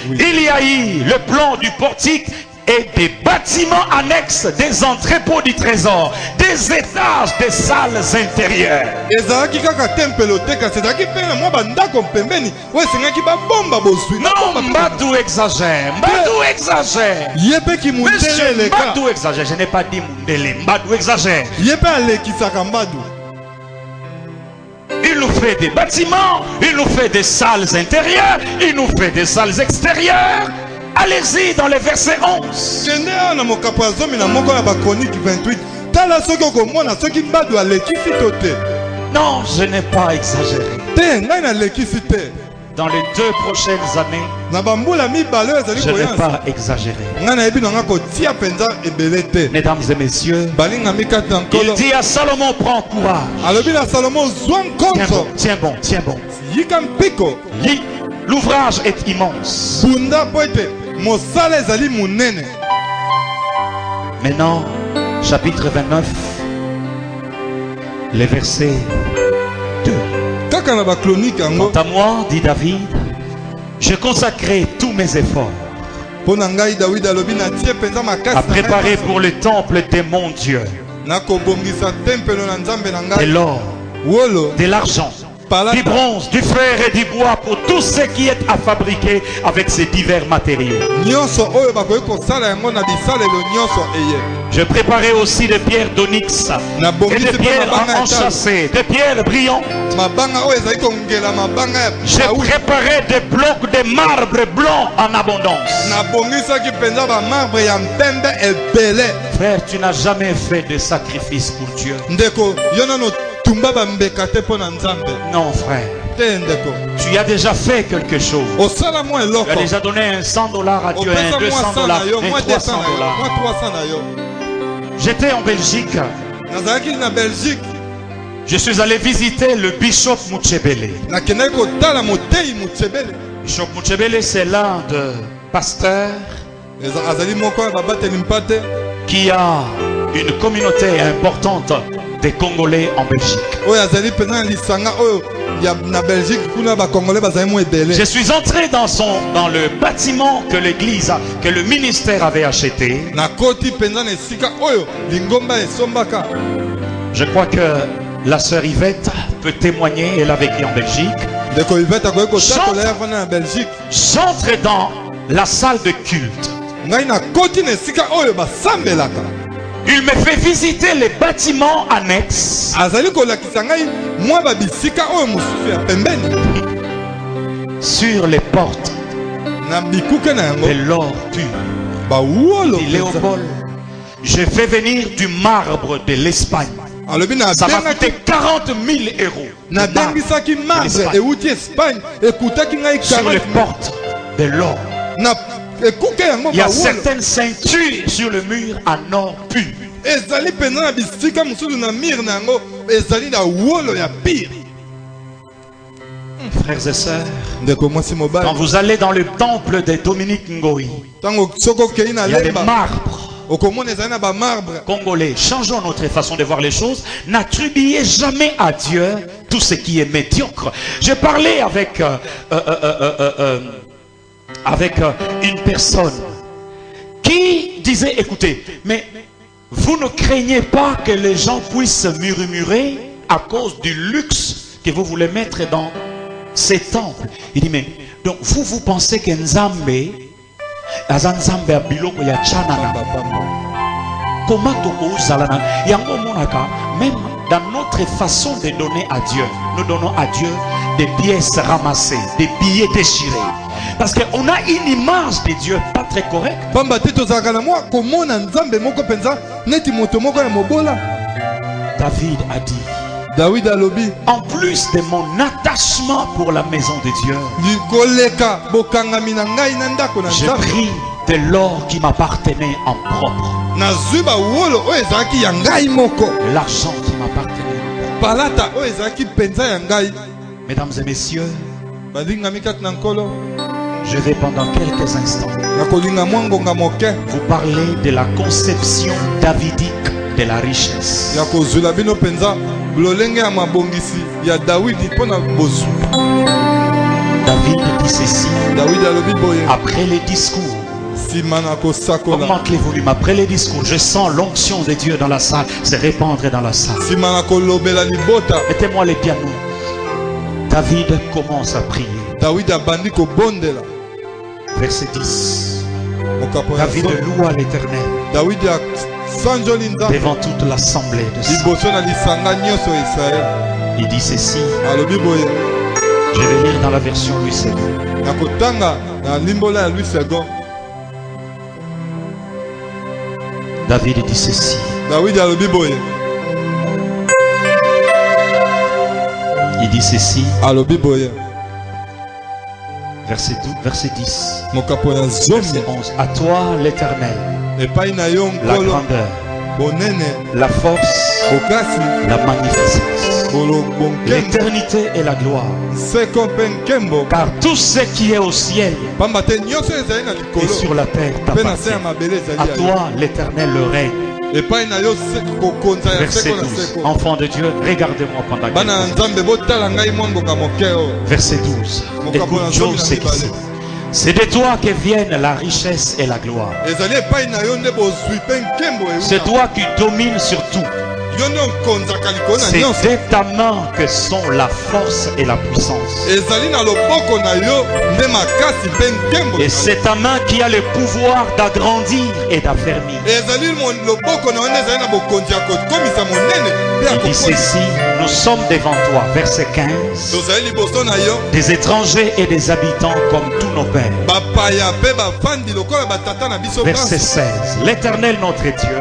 Oui. Il y a eu le plan du portique et des bâtiments annexes, des entrepôts du trésor, des étages, des salles intérieures. Non, Mbadou exagère. Mbadou exagère. Monsieur Mbadou exagère. Je n'ai pas dit Mundele. Mbadou exagère. Il nous fait des bâtiments, il nous fait des salles intérieures, il nous fait des salles extérieures. Allez-y dans les versets 11. Non, je n'ai pas exagéré. Dans les 2 prochaines années, je n'ai pas exagéré. Mesdames et messieurs, il dit à Salomon, prends courage. Tiens bon, tiens bon. Lis, l'ouvrage est immense. Maintenant, chapitre 29, les versets 2. Quant à moi, dit David, je consacrais tous mes efforts à préparer pour le temple de mon Dieu de l'or, de l'argent, du bronze, du fer et du bois pour tout ce qui est à fabriquer avec ces divers matériaux. Je préparais aussi des pierres d'onyx et des pierres enchâssées, des pierres brillantes. Je préparais des blocs de marbre blanc en abondance. Frère, tu n'as jamais fait de sacrifice pour Dieu. Non, frère. Tu as déjà fait quelque chose. Tu as déjà donné un $100 à Dieu, un $200, un $300. J'étais en Belgique. Je suis allé visiter le Bishop Muchebele. Bishop Muchebele, c'est l'un des pasteurs qui a une communauté importante des Congolais en Belgique. Je suis entré dans le bâtiment que l'église, que le ministère avait acheté. Je crois que la sœur Yvette peut témoigner, elle a vécu en Belgique. J'entre dans la salle de culte. Il me fait visiter les bâtiments annexes. Sur les portes de l'or pur. Dit Léopold, je fais venir du marbre de l'Espagne. Ça m'a coûté 40 000 euros. Sur les portes de l'or. Il y a certaines ceintures sur le mur en or pur. Frères et sœurs, quand vous allez dans le temple de Dominique Ngoï, il y a des marbres congolais. Changeons notre façon de voir les choses. N'attribuez jamais à Dieu tout ce qui est médiocre. J'ai parlé avec une personne qui disait, écoutez, mais vous ne craignez pas que les gens puissent murmurer à cause du luxe que vous voulez mettre dans ces temples. Il dit, mais donc vous pensez que Nzambe Azanzambe a biloko ya chanana. Comment même dans notre façon de donner à Dieu, nous donnons à Dieu des pièces ramassées, des billets déchirés. Parce qu'on a une image de Dieu pas très correcte. David a dit, en plus de mon attachement pour la maison de Dieu, j'ai pris de l'or qui m'appartenait en propre, l'argent qui m'appartenait. Mesdames et messieurs, je vais pendant quelques instants vous parler de la conception davidique de la richesse. David dit ceci après les discours. Augmente les volumes. Après les discours, je sens l'onction de Dieu dans la salle se répandre dans la salle. Mettez-moi les pianos. David commence à prier. Verset 10. David loua l'Éternel devant toute l'assemblée de Saint. Il dit ceci. Je vais lire dans la version Louis II. David dit ceci. Il dit ceci. Verset 10. Verset 11. À toi l'Éternel, la grandeur, la force, la magnificence, l'éternité et la gloire. Car tout ce qui est au ciel et sur la terre t'appartient. À toi l'Éternel le règne. Verset 12. Enfant de Dieu, regardez-moi pendant quelques instants. Verset 12. Écoute Job, c'est qu'ici. C'est de toi que viennent la richesse et la gloire. C'est toi qui domines sur tout. C'est de ta main que sont la force et la puissance. Et c'est ta main qui a le pouvoir d'agrandir et d'affermir. Il dit ceci, nous sommes devant toi, verset 15, des étrangers et des habitants comme tous nos pères. Verset 16, l'Éternel notre Dieu,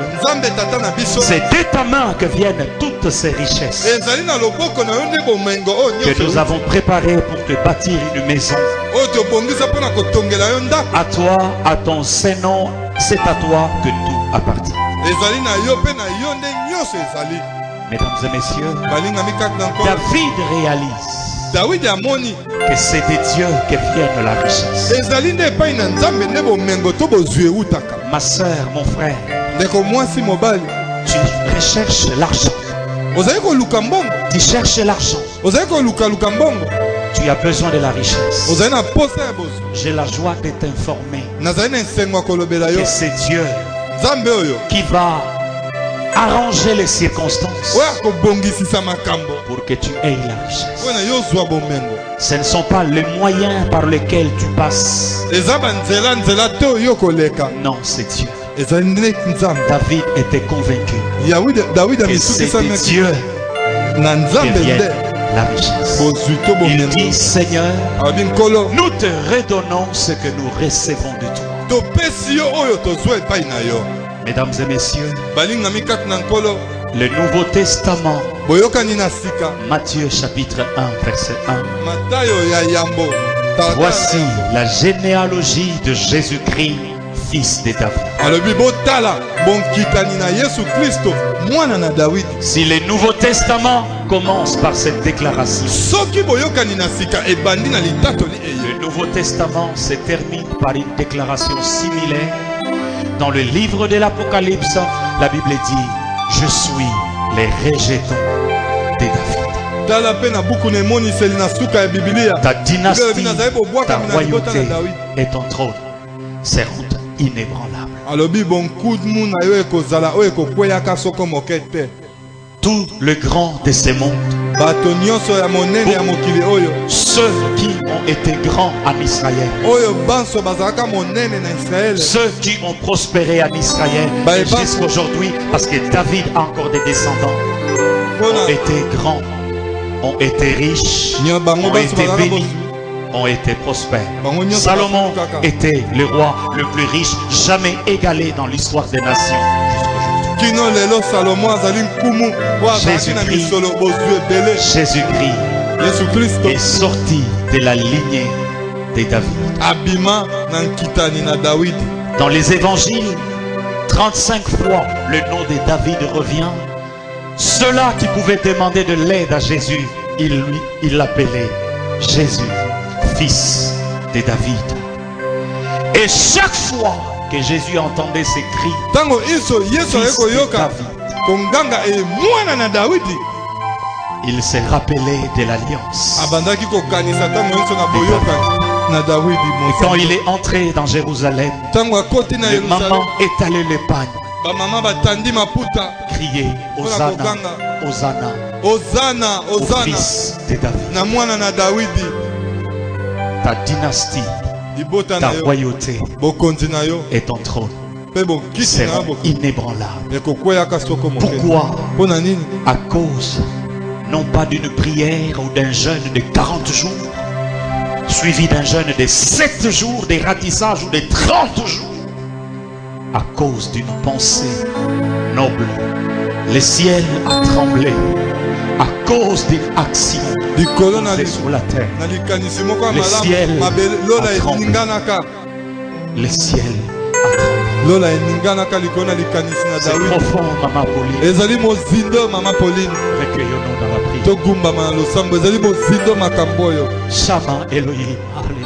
c'est de ta main que viennent toutes ces richesses que nous avons préparées pour te bâtir une maison. À toi, à ton Saint-Nom, c'est à toi que tout appartient. Mesdames et messieurs, David réalise que c'est de Dieu que vient la richesse. Ma soeur, mon frère, tu recherches l'argent. Tu cherches l'argent. Tu as besoin de la richesse. J'ai la joie de t'informer que c'est Dieu qui va arranger les circonstances pour que tu aies la richesse. Ce ne sont pas les moyens par lesquels tu passes. Non, c'est Dieu. David était convaincu que c'est de Dieu que vient la richesse. Il dit, Seigneur, nous te redonnons ce que nous recevons de toi. Mesdames et messieurs, Le Nouveau Testament, boyokani na sika Matthieu chapitre 1, verset 1. Matayo ya yambo. Voici la généalogie de Jésus-Christ, fils de David. Alobi botala bonkitani na Yesu Kristo mwana na David. Si le Nouveau Testament commence par cette déclaration, Soki boyokani na sika ebandi na litatoli eye. le Nouveau Testament se termine par une déclaration similaire. Dans le livre de l'Apocalypse, la Bible dit: je suis les rejetons de David. Tala pe na buku ne moni seli na suka ya Biblia. Ta dynastie, ta na royauté David. et ton trône seront inébranlables. Alobi bonkudmu na yo ekozala o ekokweyaka soko mokete. Tout le grand de ce monde, Bato nyonso ya monene ya mokili oyo. ceux qui ont été grands en Israël, Oyo banso bazalaka monene na Israël. ceux qui ont prospéré en Israël, Bah, et et pas- jusqu'aujourd'hui, parce que David a encore des descendants, ont été grands, ont été riches, Nyo bango ont banso été bazalaka bénis, bozu. ont été prospères. Bango nyonso Salomon bazalaka kaka. était le roi le plus riche jamais égalé dans l'histoire des nations jusqu'aujourd'hui. Kino lelo Salomo azali nkumu po azalaki na Jésus-Christ. misolo bozwi ebele. Jésus-Christ Yesu Kristo est sorti de la lignée de David. abima na nkitani na Dawidi. Dans les évangiles, 35 fois le nom de David revient. Ceux-là qui pouvaient demander de l'aide à Jésus, il l'appelait Jésus, fils de David. Et chaque fois que Jésus entendait ces cris, Tango iso Yesu Fils ayeko de yoka David, konganga e mwana na Dawidi. il s'est rappelé de l'alliance. Abandaki kokanisa tango nyonso na boyoka na Dawidi Et quand mosantu. il est entré dans Jérusalem, Tango akoti na les Yerusalem mamans étalaient le pagne, bamama batandi maputa criaient Hosanna, Hosanna Ozana au Ozana fils de David. na mwana na Dawidi. Ta dynastie, Libota ta na yo royauté bokonzi na yo et ton trône pe bokiti na yo seront inébranlables. ekokweyaka soko moke. Pourquoi? Mpo na nini? À cause non pas d'une prière ou d'un jeûne de 40 jours, suivi d'un jeûne de 7 jours, des ratissages ou de 30 jours, à cause d'une pensée noble. Le ciel a tremblé à cause d'une action likolo na posée sur la terre. na likanisi moko ya Le ciel malamu mabe lola a tremblé. eninganaka Le ciel a tremblé. lola eninganaka likolo na likanisi na C'est Dawidi. profond, Maman Pauline. Ezali mozindo mama Pauline Recueillons-nous dans la prière. togumbama na losambo ezali mozindo makambo oyo. Shama Elohim. Alléluia.